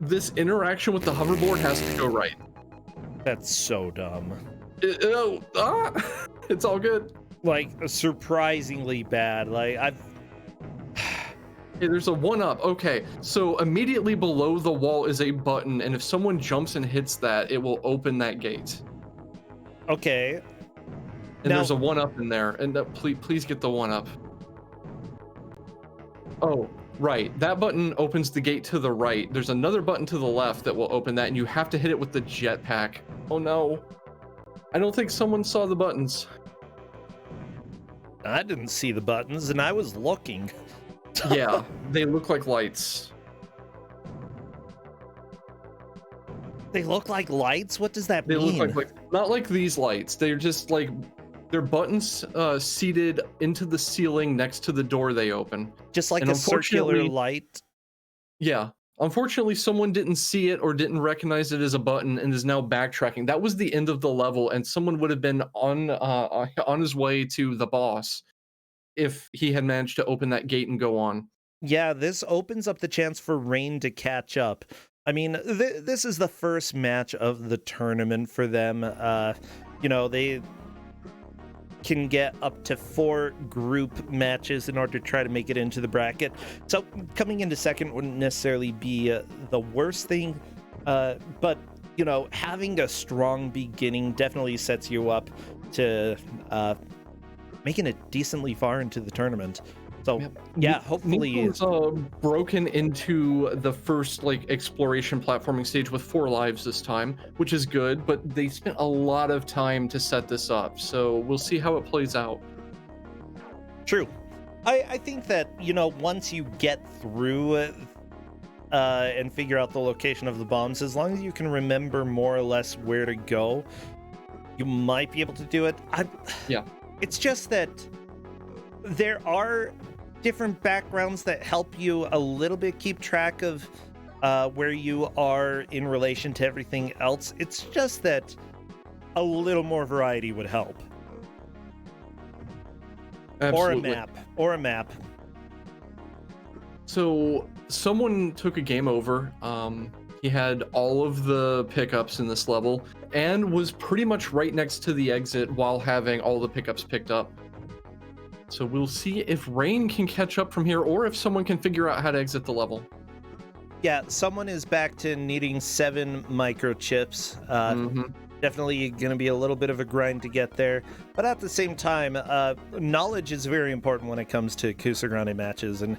this interaction with the hoverboard has to go right. That's so dumb. It's all good. Like, surprisingly bad. Like, Hey, there's a 1-up. Okay, so immediately below the wall is a button, and if someone jumps and hits that, it will open that gate. Okay. And now, there's a 1-up in there, and please get the 1-up. Oh, right. That button opens the gate to the right. There's another button to the left that will open that, and you have to hit it with the jetpack. Oh no. I don't think someone saw the buttons. I didn't see the buttons, and I was looking. Yeah, they look like lights. They look like lights? What does that mean? They look like not like these lights. They're just like they're buttons seated into the ceiling next to the door they open. Just like a circular light? Yeah. Unfortunately, someone didn't see it or didn't recognize it as a button and is now backtracking. That was the end of the level, and someone would have been on his way to the boss if he had managed to open that gate and go on. Yeah, this opens up the chance for Rain to catch up. I mean, this is the first match of the tournament for them. You know, they can get up to 4 group matches in order to try to make it into the bracket. So coming into second wouldn't necessarily be the worst thing. But, you know, having a strong beginning definitely sets you up to making it decently far into the tournament. So yeah, hopefully it's broken into the first like exploration platforming stage with 4 lives this time, which is good, but they spent a lot of time to set this up, so we'll see how it plays out. True. I think that, you know, once you get through and figure out the location of the bombs, as long as you can remember more or less where to go, you might be able to do it. Yeah. It's just that there are different backgrounds that help you a little bit keep track of where you are in relation to everything else. It's just that a little more variety would help. Absolutely. Or a map. So someone took a game over. He had all of the pickups in this level and was pretty much right next to the exit while having all the pickups picked up. So we'll see if Rain can catch up from here or if someone can figure out how to exit the level. Yeah, someone is back to needing 7 microchips. Definitely going to be a little bit of a grind to get there. But at the same time, knowledge is very important when it comes to Kuso6rande matches. And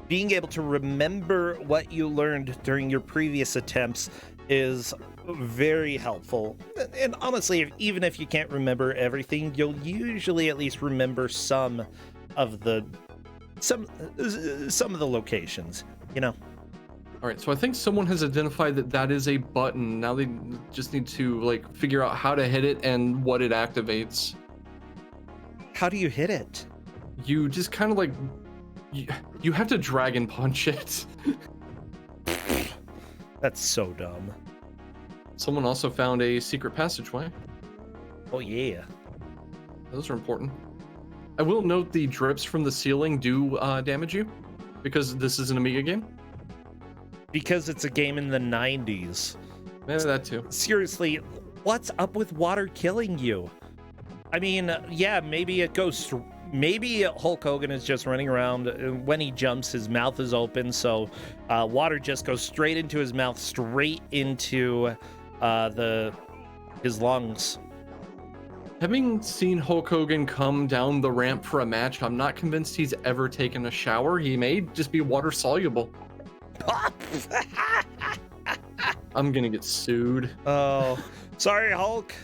being able to remember what you learned during your previous attempts is very helpful. And honestly, even if you can't remember everything, you'll usually at least remember some of the locations, you know. All right, so I think someone has identified that is a button. Now they just need to like figure out how to hit it and what it activates. How do you hit it? You just kind of like you have to dragon punch it. That's so dumb. Someone also found a secret passageway. Oh yeah. Those are important. I will note the drips from the ceiling do damage you because this is an Amiga game. Because it's a game in the 90s. Maybe that too. Seriously, what's up with water killing you? I mean, yeah, maybe it goes. Maybe Hulk Hogan is just running around. When he jumps, his mouth is open, so water just goes straight into his mouth, straight into his lungs. Having seen Hulk Hogan come down the ramp for a match, I'm not convinced he's ever taken a shower. He may just be water soluble. I'm gonna get sued. Oh, sorry, Hulk.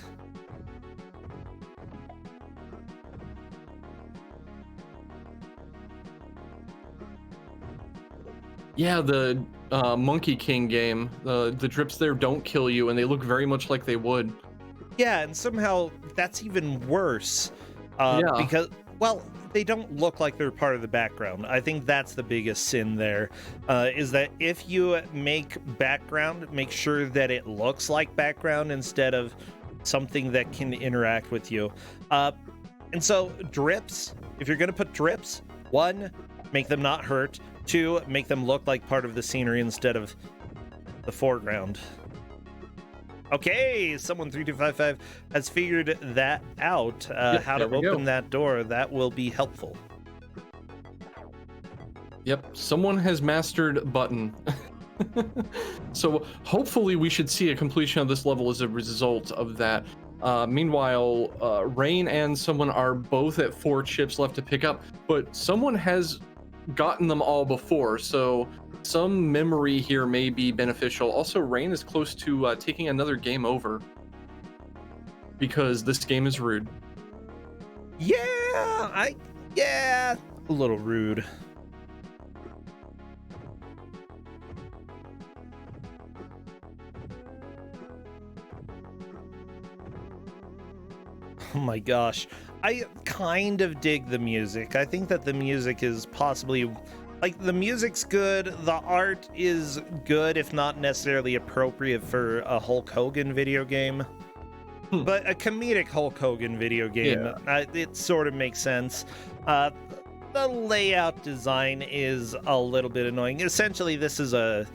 Yeah, the Monkey King game, the drips there don't kill you, and they look very much like they would. Yeah, and somehow that's even worse. Yeah. Because, well, they don't look like they're part of the background. I think that's the biggest sin there, is that if you make background, make sure that it looks like background instead of something that can interact with you. And so drips, if you're going to put drips, 1, make them not hurt. 2, make them look like part of the scenery instead of the foreground. Okay, someone 3255 has figured that out. How to open that door. That will be helpful. Yep, someone has mastered button. So hopefully we should see a completion of this level as a result of that. Meanwhile, Rain and someone are both at 4 chips left to pick up, but someone has gotten them all before, so some memory here may be beneficial. Also, Rain is close to taking another game over because this game is rude. Yeah, a little rude. Oh my gosh. I kind of dig the music. I think that the music is possibly, like, the music's good, the art is good, if not necessarily appropriate for a Hulk Hogan video game. But a comedic Hulk Hogan video game, it sort of makes sense. The layout design is a little bit annoying. Essentially, this is a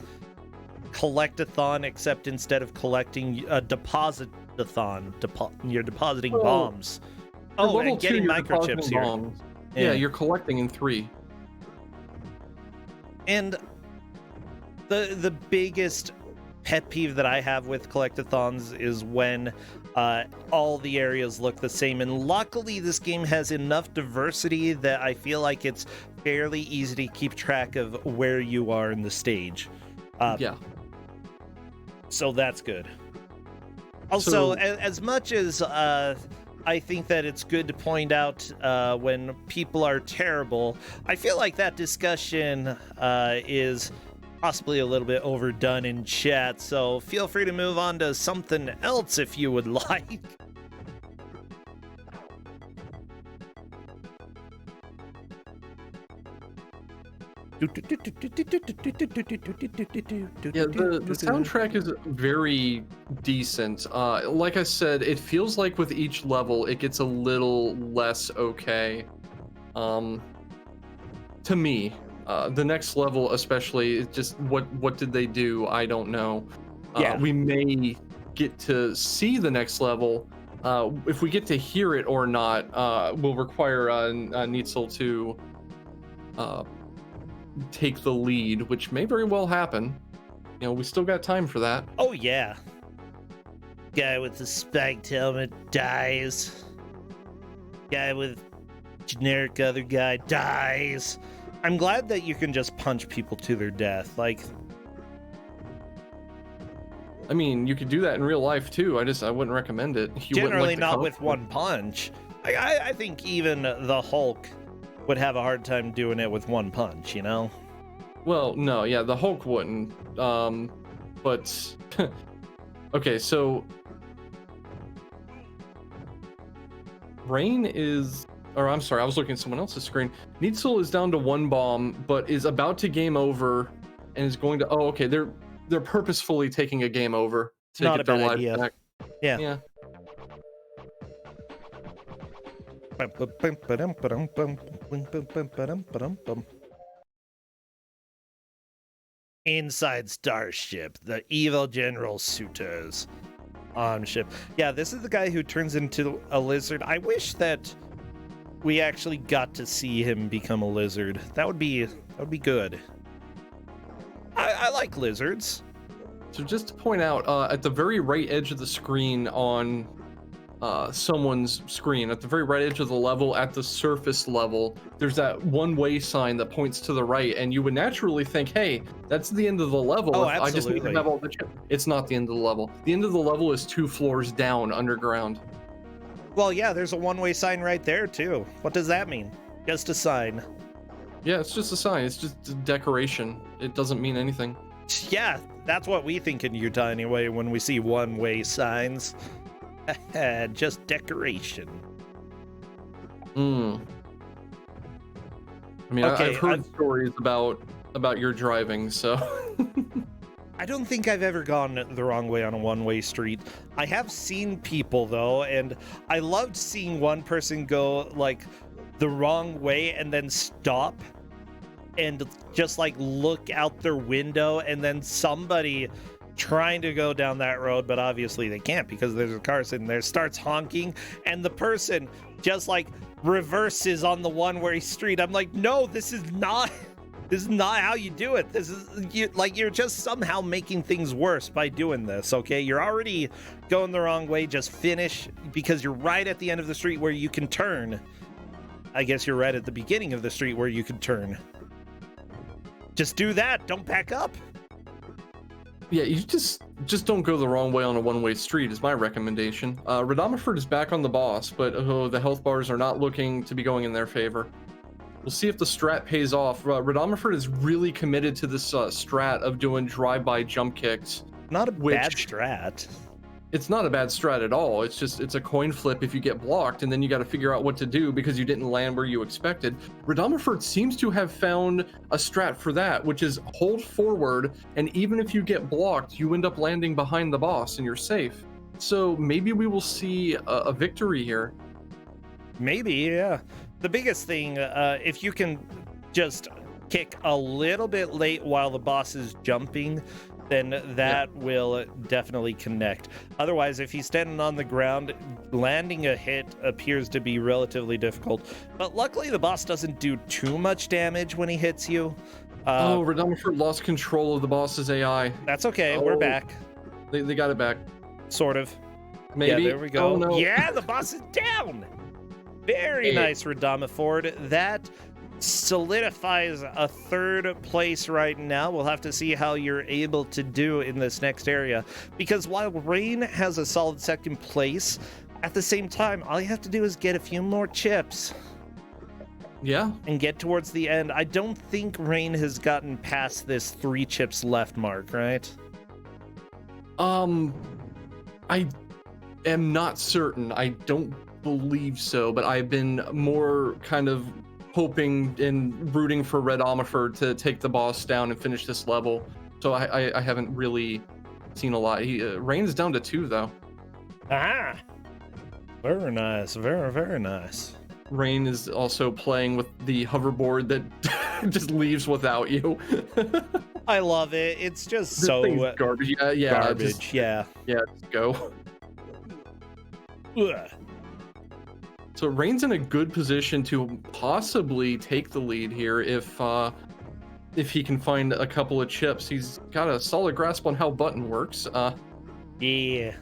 collect-a-thon, except instead of collecting a deposit-a-thon, you're depositing bombs. Oh, and getting microchips here. Bombs. Yeah, you're collecting in 3. And the biggest pet peeve that I have with collect-a-thons is when all the areas look the same. And luckily, this game has enough diversity that I feel like it's fairly easy to keep track of where you are in the stage. Yeah. So that's good. Also, as much as I think that it's good to point out when people are terrible, I feel like that discussion is possibly a little bit overdone in chat, so feel free to move on to something else if you would like. Yeah, the soundtrack is very decent. Like I said, it feels like with each level it gets a little less okay. To me, the next level especially, it's just what did they do? I don't know. We may get to see the next level. If we get to hear it or not, will require Neitzel to take the lead, which may very well happen. You know, we still got time for that. Oh yeah. Guy with the spiked helmet dies. Guy with generic other guy dies. I'm glad that you can just punch people to their death. Like, I mean, you could do that in real life too. I wouldn't recommend it. Generally not with one punch. I think even the Hulk would have a hard time doing it with one punch, you know? Well, no, yeah, the Hulk wouldn't. But okay, so Rain is, or I'm sorry, I was looking at someone else's screen. Neitzel is down to 1 bomb, but is about to game over and is going to, oh, okay, they're purposefully taking a game over to Not get a their bad life idea. back. Yeah. Inside Starship, the evil General Suitors on ship. Yeah, this is the guy who turns into a lizard. I wish that we actually got to see him become a lizard. That would be good. I like lizards. So just to point out, at the very right edge of the screen on someone's screen, at the very right edge of the level, at the surface level, there's that one-way sign that points to the right, and you would naturally think, hey, that's the end of the level. Oh, I just need to absolutely. have all the chips. It's not the end of the level. The end of the level is 2 floors down underground. Well, yeah, there's a one-way sign right there, too. What does that mean? Just a sign. Yeah, it's just a sign. It's just a decoration. It doesn't mean anything. Yeah, that's what we think in Utah anyway when we see one-way signs. Just decoration. I mean, Okay, I've heard stories about your driving, so... I don't think I've ever gone the wrong way on a one-way street. I have seen people, though, and I loved seeing one person go, like, the wrong way and then stop and just, like, look out their window, and then somebody trying to go down that road, but obviously they can't because there's a car sitting there, starts honking, and the person just, like, reverses on the one-way street. I'm like, no, this is not how you do it. This is you're just somehow making things worse by doing this. Okay, you're already going the wrong way. Just finish, because you're right at the end of the street where you can turn. I guess you're right at the beginning of the street where you can turn. Just do that. Don't back up. Yeah, you just don't go the wrong way on a one-way street is my recommendation. Radomiford is back on the boss, but the health bars are not looking to be going in their favor. We'll see if the strat pays off. Radomiford is really committed to this strat of doing drive-by jump kicks. Not a bad strat. It's not a bad strat at all. It's a coin flip if you get blocked, and then you got to figure out what to do because you didn't land where you expected. Radomiford seems to have found a strat for that, which is hold forward, and even if you get blocked, you end up landing behind the boss and you're safe. So maybe we will see a victory here. Maybe, yeah. The biggest thing, if you can just kick a little bit late while the boss is jumping, then that will definitely connect. Otherwise, if he's standing on the ground, landing a hit appears to be relatively difficult. But luckily, the boss doesn't do too much damage when he hits you. Radomiford lost control of the boss's AI. That's okay, we're back. They got it back. Sort of. Maybe. Yeah, there we go. Oh, no. Yeah, the boss is down! Very nice, Radomiford. That solidifies a 3rd place right now. We'll have to see how you're able to do in this next area, because while Rain has a solid 2nd place, at the same time, all you have to do is get a few more chips. Yeah. And get towards the end. I don't think Rain has gotten past this 3 chips left mark, right? I am not certain. I don't believe so, but I've been more kind of hoping and rooting for Radomiford to take the boss down and finish this level. So I haven't really seen a lot. Rain's down to 2 though. Ah, very nice. Very nice. Rain is also playing with the hoverboard that just leaves without you. I love it. It's just This so thing's garbage. Yeah, garbage. Yeah, just go. Ugh. So Rain's in a good position to possibly take the lead here if he can find a couple of chips. He's got a solid grasp on how button works. Yeah.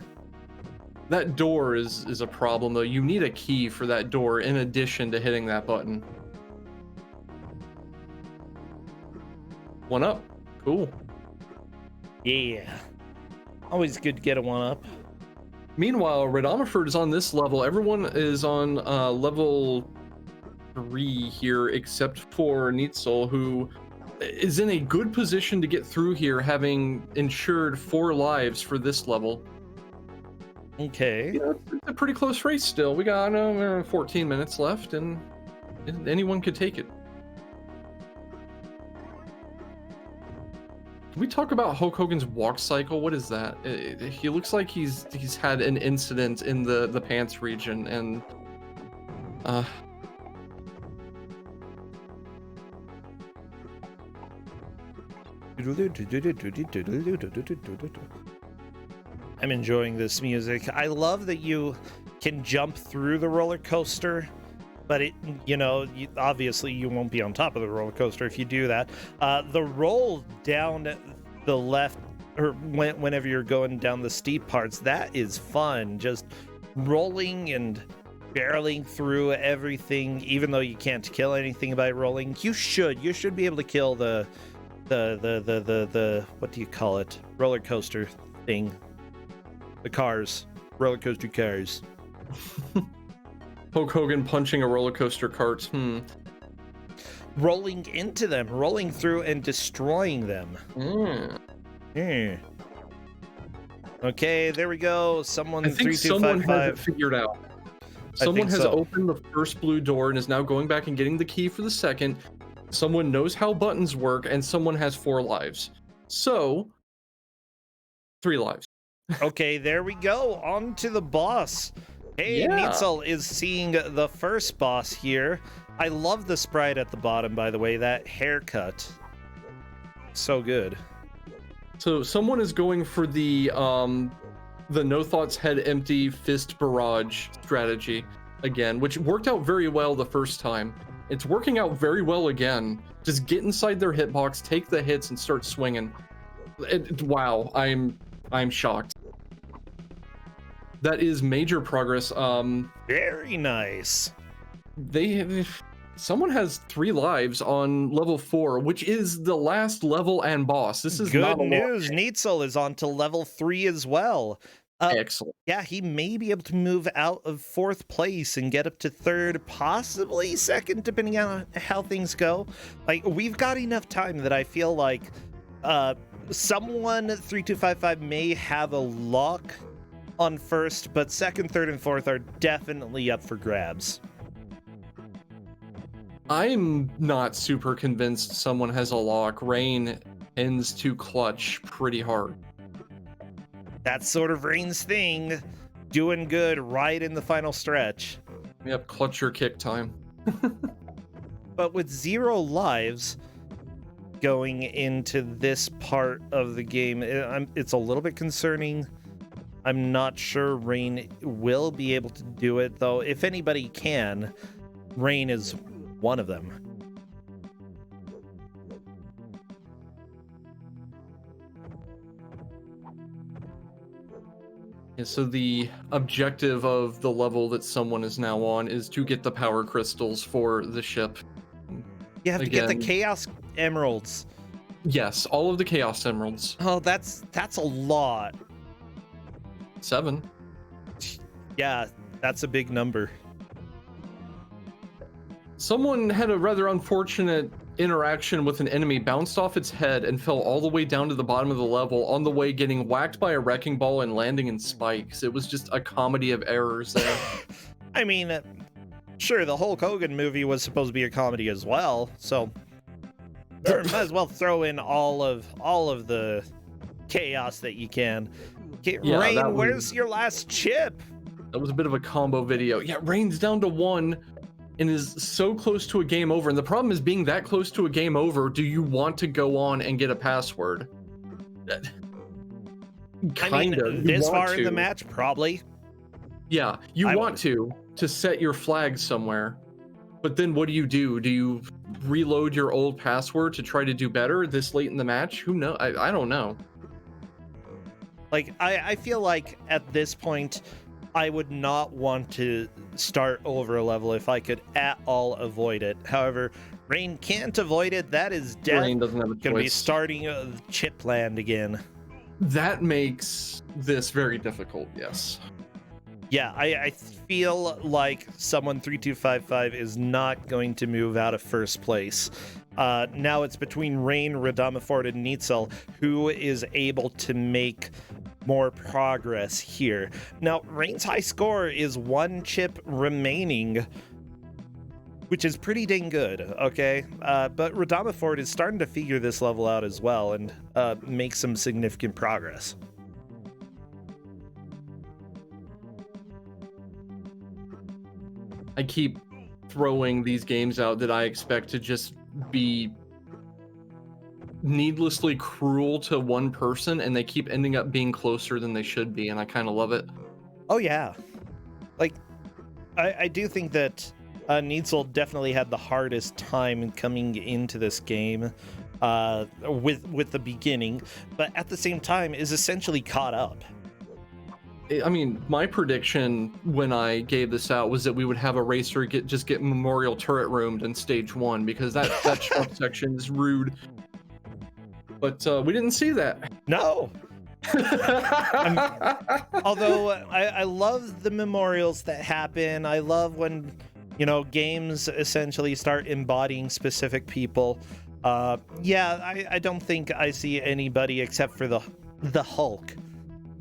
That door is a problem though. You need a key for that door in addition to hitting that button. 1 up. Cool. Yeah. Always good to get a 1-up. Meanwhile, Radomiford is on this level. Everyone is on level 3 here, except for Neitzel, who is in a good position to get through here, having ensured 4 lives for this level. Okay. You know, it's a pretty close race still. We got 14 minutes left, and anyone could take it. Can we talk about Hulk Hogan's walk cycle? What is that? He looks like he's had an incident in the pants region, and I'm enjoying this music. I love that you can jump through the roller coaster, but obviously you won't be on top of the roller coaster if you do that. The roll down the left, or whenever you're going down the steep parts, that is fun. Just rolling and barreling through everything, even though you can't kill anything by rolling. You should be able to kill the what do you call it? Roller coaster thing. The cars. Roller coaster cars. Hulk Hogan punching a roller coaster cart. Rolling into them, rolling through and destroying them. Okay, there we go. Someone I think someone has it figured out. Someone has opened the first blue door and is now going back and getting the key for the second. Someone knows how buttons work, and someone has 4 lives. So, 3 lives. Okay, there we go. On to the boss. Hey, yeah. Neitzel is seeing the first boss here. I love the sprite at the bottom, by the way. That haircut. So good. So someone is going for the no thoughts head empty fist barrage strategy again, which worked out very well the first time. It's working out very well again. Just get inside their hitbox, take the hits, and start swinging. Wow, I'm shocked. That is major progress. Very nice. Someone has 3 lives on level 4, which is the last level and boss. This is good news. Neitzel is on to level 3 as well. Excellent. Yeah, he may be able to move out of 4th place and get up to 3rd, possibly 2nd, depending on how things go. Like, we've got enough time that I feel like someone 3255 may have a lock on 1st, but 2nd, 3rd, and 4th are definitely up for grabs. I'm not super convinced someone has a lock. Rain tends to clutch pretty hard. That's sort of Rain's thing. Doing good right in the final stretch. Yep, clutch your kick time. But with 0 lives going into this part of the game, it's a little bit concerning. I'm not sure Rain will be able to do it, though. If anybody can, Rain is one of them. Yeah, so the objective of the level that someone is now on is to get the power crystals for the ship. You have to get the Chaos Emeralds. Yes, all of the Chaos Emeralds. Oh, that's a lot. 7. Yeah, that's a big number. Someone had a rather unfortunate interaction with an enemy, bounced off its head and fell all the way down to the bottom of the level, on the way getting whacked by a wrecking ball and landing in spikes. It was just a comedy of errors there. I mean, sure, the Hulk Hogan movie was supposed to be a comedy as well, so might as well throw in all of the chaos that you can. Yeah, Rain, where's your last chip? That was a bit of a combo video. Yeah, Rain's down to 1 and is so close to a game over. And the problem is, being that close to a game over, do you want to go on and get a password? This far in the match, probably. Yeah, you want to set your flag somewhere. But then what do? Do you reload your old password to try to do better this late in the match? Who knows? I don't know. Like, I feel like at this point, I would not want to start over a level if I could at all avoid it. However, Rain can't avoid it. That is Rain doesn't have a choice. Gonna be starting chip land again. That makes this very difficult, yes. Yeah, I feel like someone 3255 is not going to move out of 1st place. Now it's between Rain, Radamaford, and Neitzel, who is able to make more progress here. Now, Rain's high score is 1 chip remaining, which is pretty dang good, okay? But Radamaford is starting to figure this level out as well and make some significant progress. I keep throwing these games out that I expect to just be needlessly cruel to one person, and they keep ending up being closer than they should be, and I kind of love it. Oh yeah, like I do think that Neitzel definitely had the hardest time coming into this game with the beginning, but at the same time is essentially caught up. I mean, my prediction when I gave this out was that we would have a racer just get memorial turret roomed in stage 1, because that Trump section is rude. But we didn't see that. No. Although I love the memorials that happen. I love when, you know, games essentially start embodying specific people. Yeah, I don't think I see anybody except for the Hulk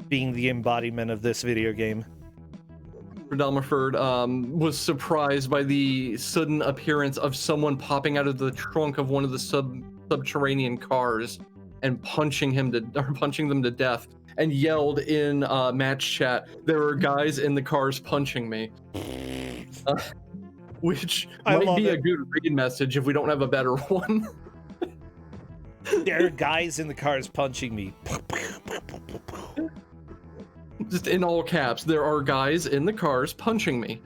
being the embodiment of this video game. Redomiford was surprised by the sudden appearance of someone popping out of the trunk of one of the subterranean cars and punching them to death, and yelled in match chat, "There are guys in the cars punching me," which might be a good read message if we don't have a better one. There are guys in the cars punching me. Just in all caps, there are guys in the cars punching me.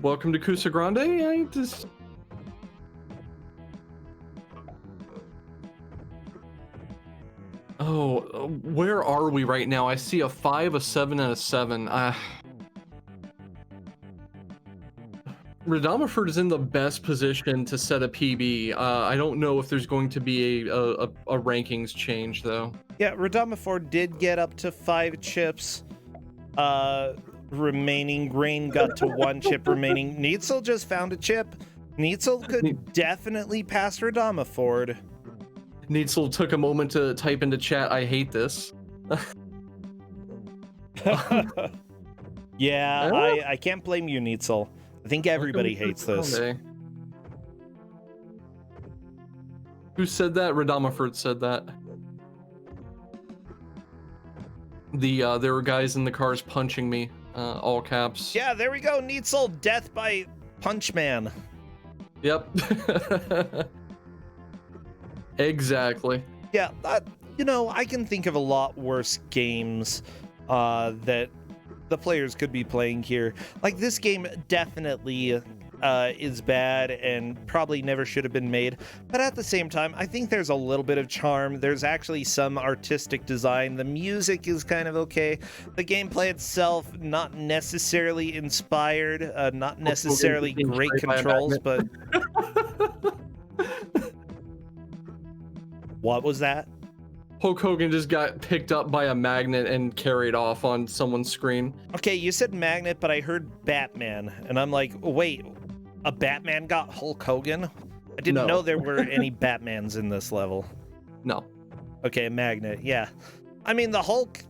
Welcome to Kuso6rande. Oh, where are we right now? I see a 5, a 7, and a 7. Redomiford is in the best position to set a PB. I don't know if there's going to be a rankings change, though. Yeah, Redomiford did get up to 5 chips remaining. Grain got to 1 chip remaining. Neitzel just found a chip. Neitzel could definitely pass Redomiford. Neitzel took a moment to type into chat, "I hate this." Yeah, I can't blame you, Neitzel. I think everybody hates this. Who said that? Redomiford said that. There were guys in the cars punching me, all caps. Yeah, there we go. Neitzel, death by Punch Man. Yep. Exactly. Yeah, you know, I can think of a lot worse games that the players could be playing here. Like, this game definitely is bad and probably never should have been made, but at the same time, I think there's a little bit of charm. There's actually some artistic design. The music is kind of okay. The gameplay itself, not necessarily inspired, not necessarily great controls, but... What was that? Hulk Hogan just got picked up by a magnet and carried off on someone's screen. Okay, you said magnet, but I heard Batman, and I'm like, wait, a Batman got Hulk Hogan? I didn't know there were any Batmans in this level. No. Okay, magnet, yeah. I mean, the Hulk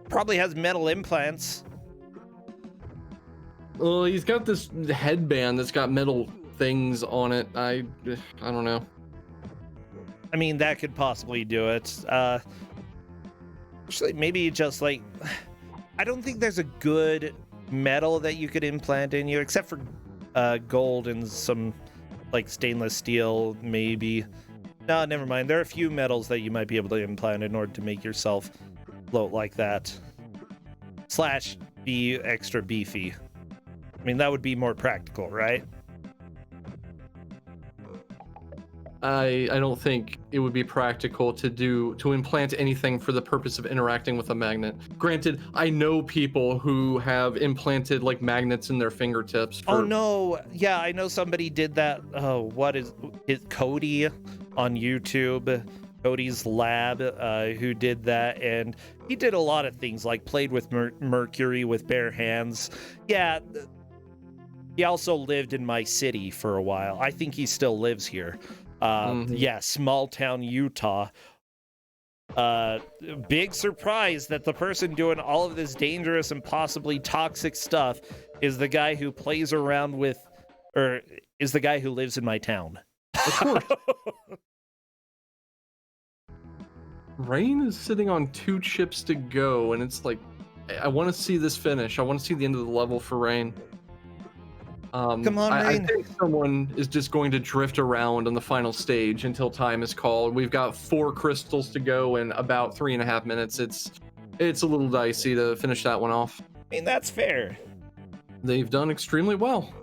probably has metal implants. Well, he's got this headband that's got metal things on it. I don't know. I mean, that could possibly do it. Actually, maybe just like... I don't think there's a good metal that you could implant in you, except for gold and some, like, stainless steel, maybe. No, never mind. There are a few metals that you might be able to implant in order to make yourself float like that. Slash, be extra beefy. I mean, that would be more practical, right? I don't think it would be practical to implant anything for the purpose of interacting with a magnet. Granted, I know people who have implanted like magnets in their fingertips. Oh no, yeah, I know somebody did that. Oh, what is it? Cody on YouTube, Cody's Lab, who did that, and he did a lot of things like played with mercury with bare hands. Yeah, he also lived in my city for a while. I think he still lives here. Yeah, small town Utah. Big surprise that the person doing all of this dangerous and possibly toxic stuff is the guy who plays around with, or is the guy who lives in my town. Of course. Rain is sitting on 2 chips to go, and it's like I want to see this finish. I want to see the end of the level for Rain. Come on, I Rain. think someone is just going to drift around on the final stage until time is called. We've got 4 crystals to go in about 3.5 minutes. It's a little dicey to finish that one off. I mean, that's fair. They've done extremely well.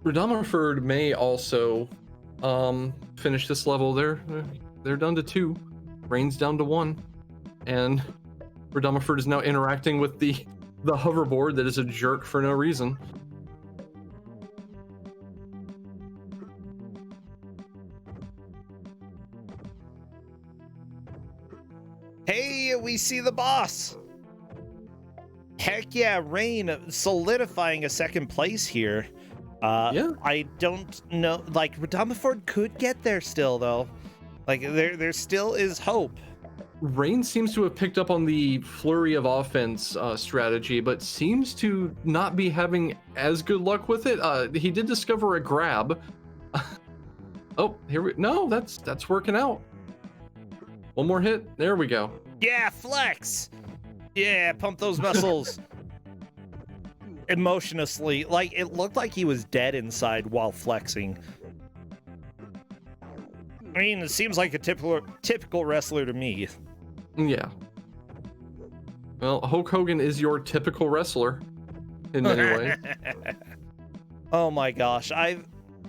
Rudamaford may also finish this level. They're down to 2. Rain's down to 1. And Rudamaford is now interacting with the hoverboard that is a jerk for no reason. Hey, we see the boss. Heck yeah, Rain solidifying a second place here. Yeah. I don't know, like, Rudamaford could get there still, though. Like, there still is hope. Rain seems to have picked up on the flurry of offense strategy, but seems to not be having as good luck with it. He did discover a grab. Oh, no, that's working out. One more hit. There we go. Yeah, flex. Yeah, pump those muscles. Emotionlessly, like, it looked like he was dead inside while flexing. I mean, it seems like a typical wrestler to me. Yeah. Well, Hulk Hogan is your typical wrestler in many ways. Oh my gosh. I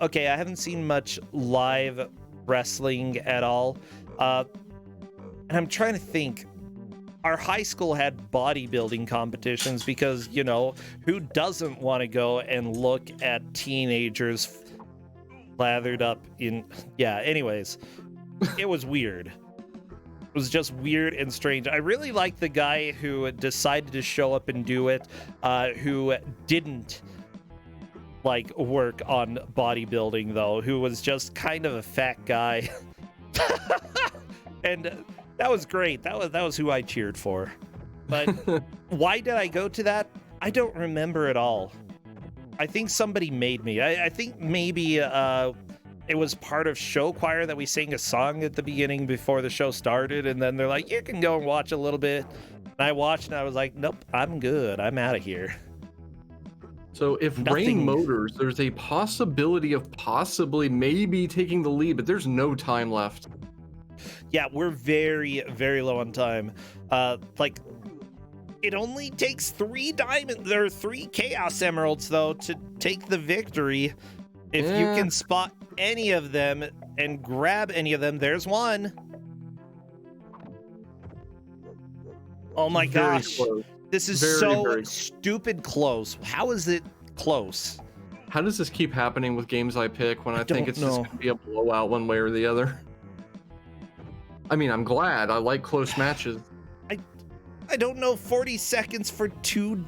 haven't seen much live wrestling at all. And I'm trying to think. Our high school had bodybuilding competitions because, you know, who doesn't want to go and look at teenagers lathered up in... Yeah, anyways. It was weird. It was just weird and strange. I really like the guy who decided to show up and do it, who didn't, like, work on bodybuilding, though, who was just kind of a fat guy. And that was great. That was who I cheered for. But why did I go to that? I don't remember at all. I think somebody made me. I think maybe it was part of show choir that we sang a song at the beginning before the show started, and then they're like, you can go and watch a little bit. And I watched and I was like, nope, I'm good. I'm out of here. So if Rain Motors, there's a possibility of possibly maybe taking the lead, but there's no time left. Yeah, we're very, very low on time. Like, it only takes 3 diamonds. There are 3 Chaos Emeralds, though, to take the victory. If you can spot any of them and grab any of them, there's one. Oh my gosh. Close. This is very stupid close. How is it close? How does this keep happening with games I pick when I think it's just going to be a blowout one way or the other? I mean, I'm glad. I like close matches. I don't know. 40 seconds for two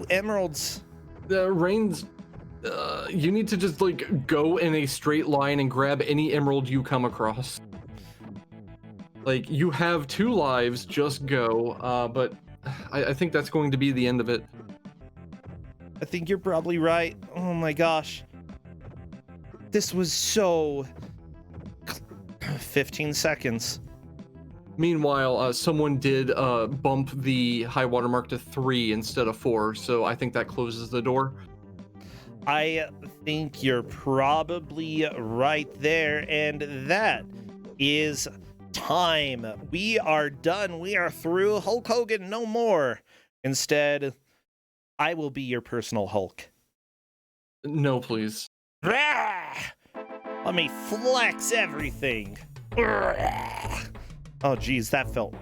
emeralds. The Rain's... you need to just, like, go in a straight line and grab any emerald you come across. Like, you have 2 lives, just go. But I think that's going to be the end of it. I think you're probably right. Oh my gosh. This was so... 15 seconds. Meanwhile, someone did bump the high water mark to 3 instead of 4, so I think that closes the door. I think you're probably right there, and that is time. We are done. We are through. Hulk Hogan, no more. Instead, I will be your personal Hulk. No, please. Let me flex everything. Oh, geez, that felt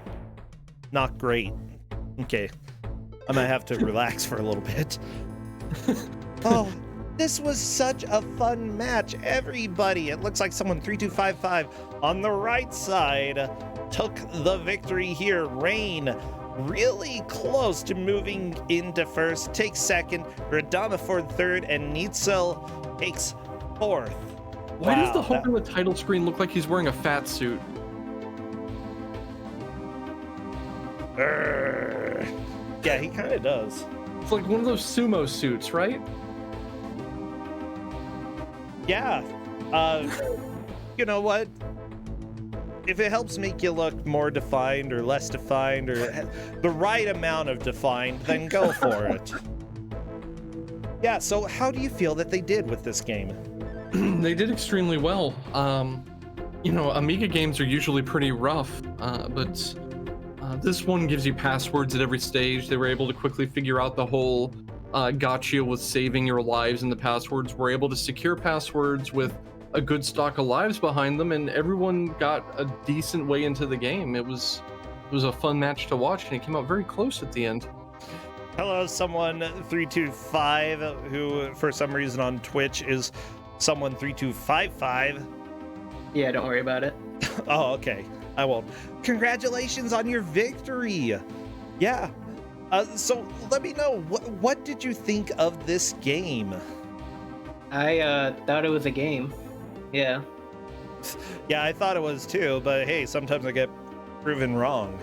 not great. Okay, I might have to relax for a little bit. Oh, this was such a fun match. Everybody, it looks like someone 3255 on the right side took the victory here. Rain really close to moving into first, takes second, Rudamaford third, and Neitzel takes fourth. Why does the Hulk on the title screen look like he's wearing a fat suit? Yeah, he kind of does. It's like one of those sumo suits, right? Yeah. You know what? If it helps make you look more defined or less defined or the right amount of defined, then go for it. Yeah, so how do you feel that they did with this game? They did extremely well. You know, Amiga games are usually pretty rough, but this one gives you passwords at every stage. They were able to quickly figure out the whole gotcha with saving your lives in the passwords. We're able to secure passwords with a good stock of lives behind them, and everyone got a decent way into the game. It was a fun match to watch, and it came out very close at the end. Hello, someone 325 who, for some reason on Twitch, is someone 3255. Yeah, don't worry about it. Oh, okay. I won't. Congratulations on your victory. Yeah. So let me know, what did you think of this game? I thought it was a game. Yeah. Yeah, I thought it was too, but hey, sometimes I get proven wrong.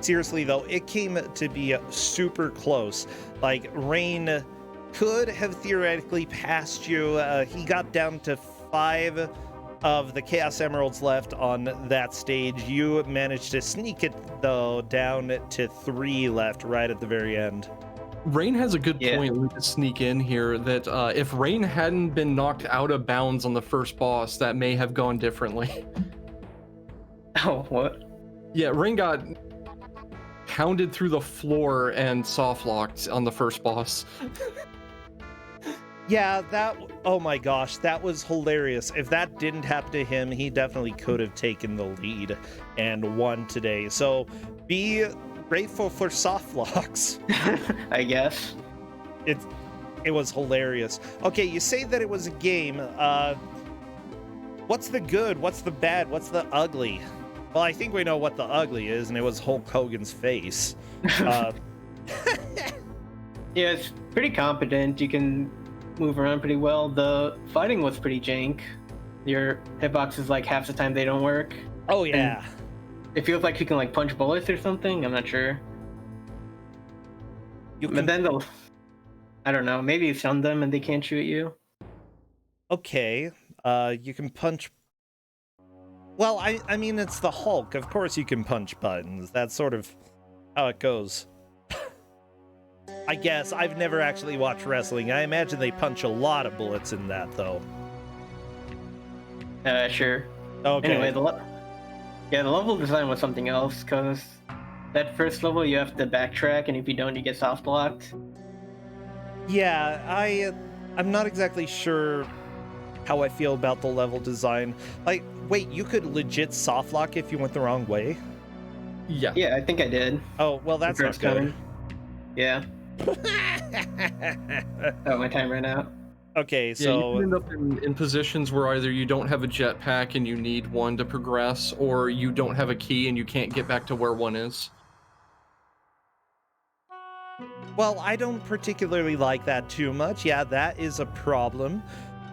Seriously though, it came to be super close. Like, Rain could have theoretically passed you. He got down to 5 of the Chaos Emeralds left on that stage. You managed to sneak it though down to 3 left right at the very end. Rain has a good point to sneak in here that if Rain hadn't been knocked out of bounds on the first boss, that may have gone differently. Oh, what? Yeah, Rain got pounded through the floor and soft locked on the first boss. Yeah, oh my gosh, that was hilarious. If that didn't happen to him, he definitely could have taken the lead and won today. So be grateful for soft locks. I guess. It was hilarious. Okay, you say that it was a game. What's the good? What's the bad? What's the ugly? Well, I think we know what the ugly is, and it was Hulk Hogan's face. Yeah, it's pretty competent. You can move around pretty well. The fighting was pretty jank. Your hitboxes, like, half the time they don't work. Oh yeah. And it feels like you can, like, punch bullets or something. I'm not sure. But then I don't know. Maybe you stun them and they can't shoot you. Okay. You can punch. Well, I mean, it's the Hulk. Of course you can punch buttons. That's sort of how it goes. I guess. I've never actually watched wrestling. I imagine they punch a lot of bullets in that, though. Sure. Okay. Anyway, the level design was something else, because that first level you have to backtrack, and if you don't, you get soft blocked. Yeah, I'm not exactly sure how I feel about the level design. Like, wait, you could legit soft lock if you went the wrong way? Yeah. Yeah, I think I did. Oh, well, that's not good. Yeah. Oh, my time ran out. Okay, Yeah, you so can end up in positions where either you don't have a jetpack and you need one to progress, or you don't have a key and you can't get back to where one is. well, I don't particularly like that too much. Yeah, that is a problem.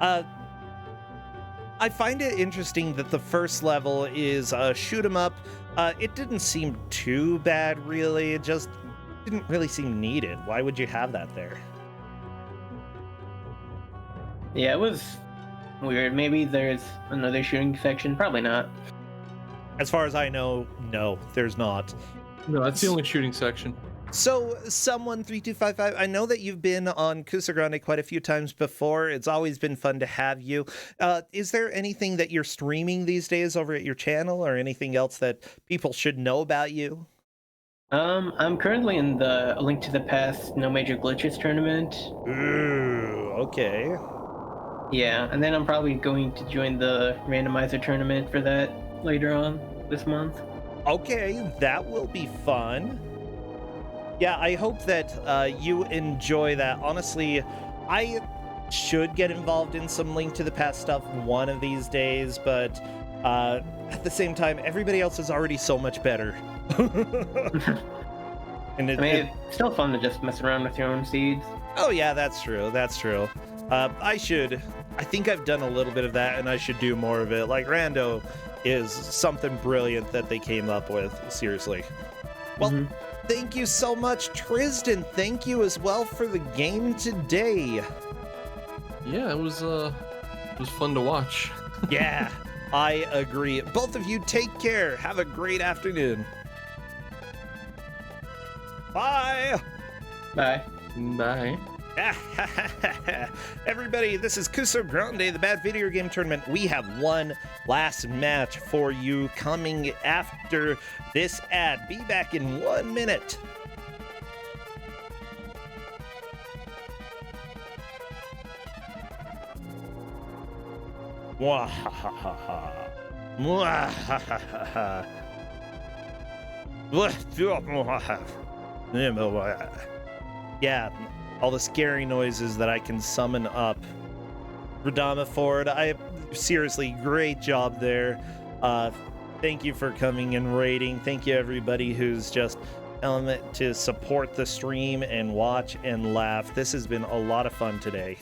I find it interesting that the first level is shoot 'em up. It didn't seem too bad, really. It just didn't really seem needed. Why would you have that there? Yeah, it was weird. Maybe there's another shooting section. Probably not. As far as I know, no, there's not. No, that's the only shooting section. So, someone 3255, I know that you've been on Kuso6rande quite a few times before. It's always been fun to have you. Is there anything that you're streaming these days over at your channel, or anything else that people should know about you? I'm currently in the Link to the Past No Major Glitches tournament. Ooh, okay. Yeah, and then I'm probably going to join the randomizer tournament for that later on this month. Okay, that will be fun. Yeah, I hope that you enjoy that. Honestly, I should get involved in some Link to the Past stuff one of these days, but at the same time, everybody else is already so much better. And it's still fun to just mess around with your own seeds. Oh yeah, that's true. That's true. I think I've done a little bit of that, and I should do more of it. Like, Rando is something brilliant that they came up with. Seriously. Well, thank you so much, Tristan. Thank you as well for the game today. Yeah, it was fun to watch. Yeah, I agree. Both of you take care. Have a great afternoon. Bye. Bye. Bye. Everybody, this is Kuso6rande, the Bad Video Game Tournament. We have one last match for you coming after this ad. Be back in 1 minute. Mwahahaha. Mwahahaha. Yeah, all the scary noises that I can summon up. Radama Ford, seriously, great job there. Thank you for coming and rating. Thank you everybody who's just telling it to support the stream and watch and laugh. This has been a lot of fun today.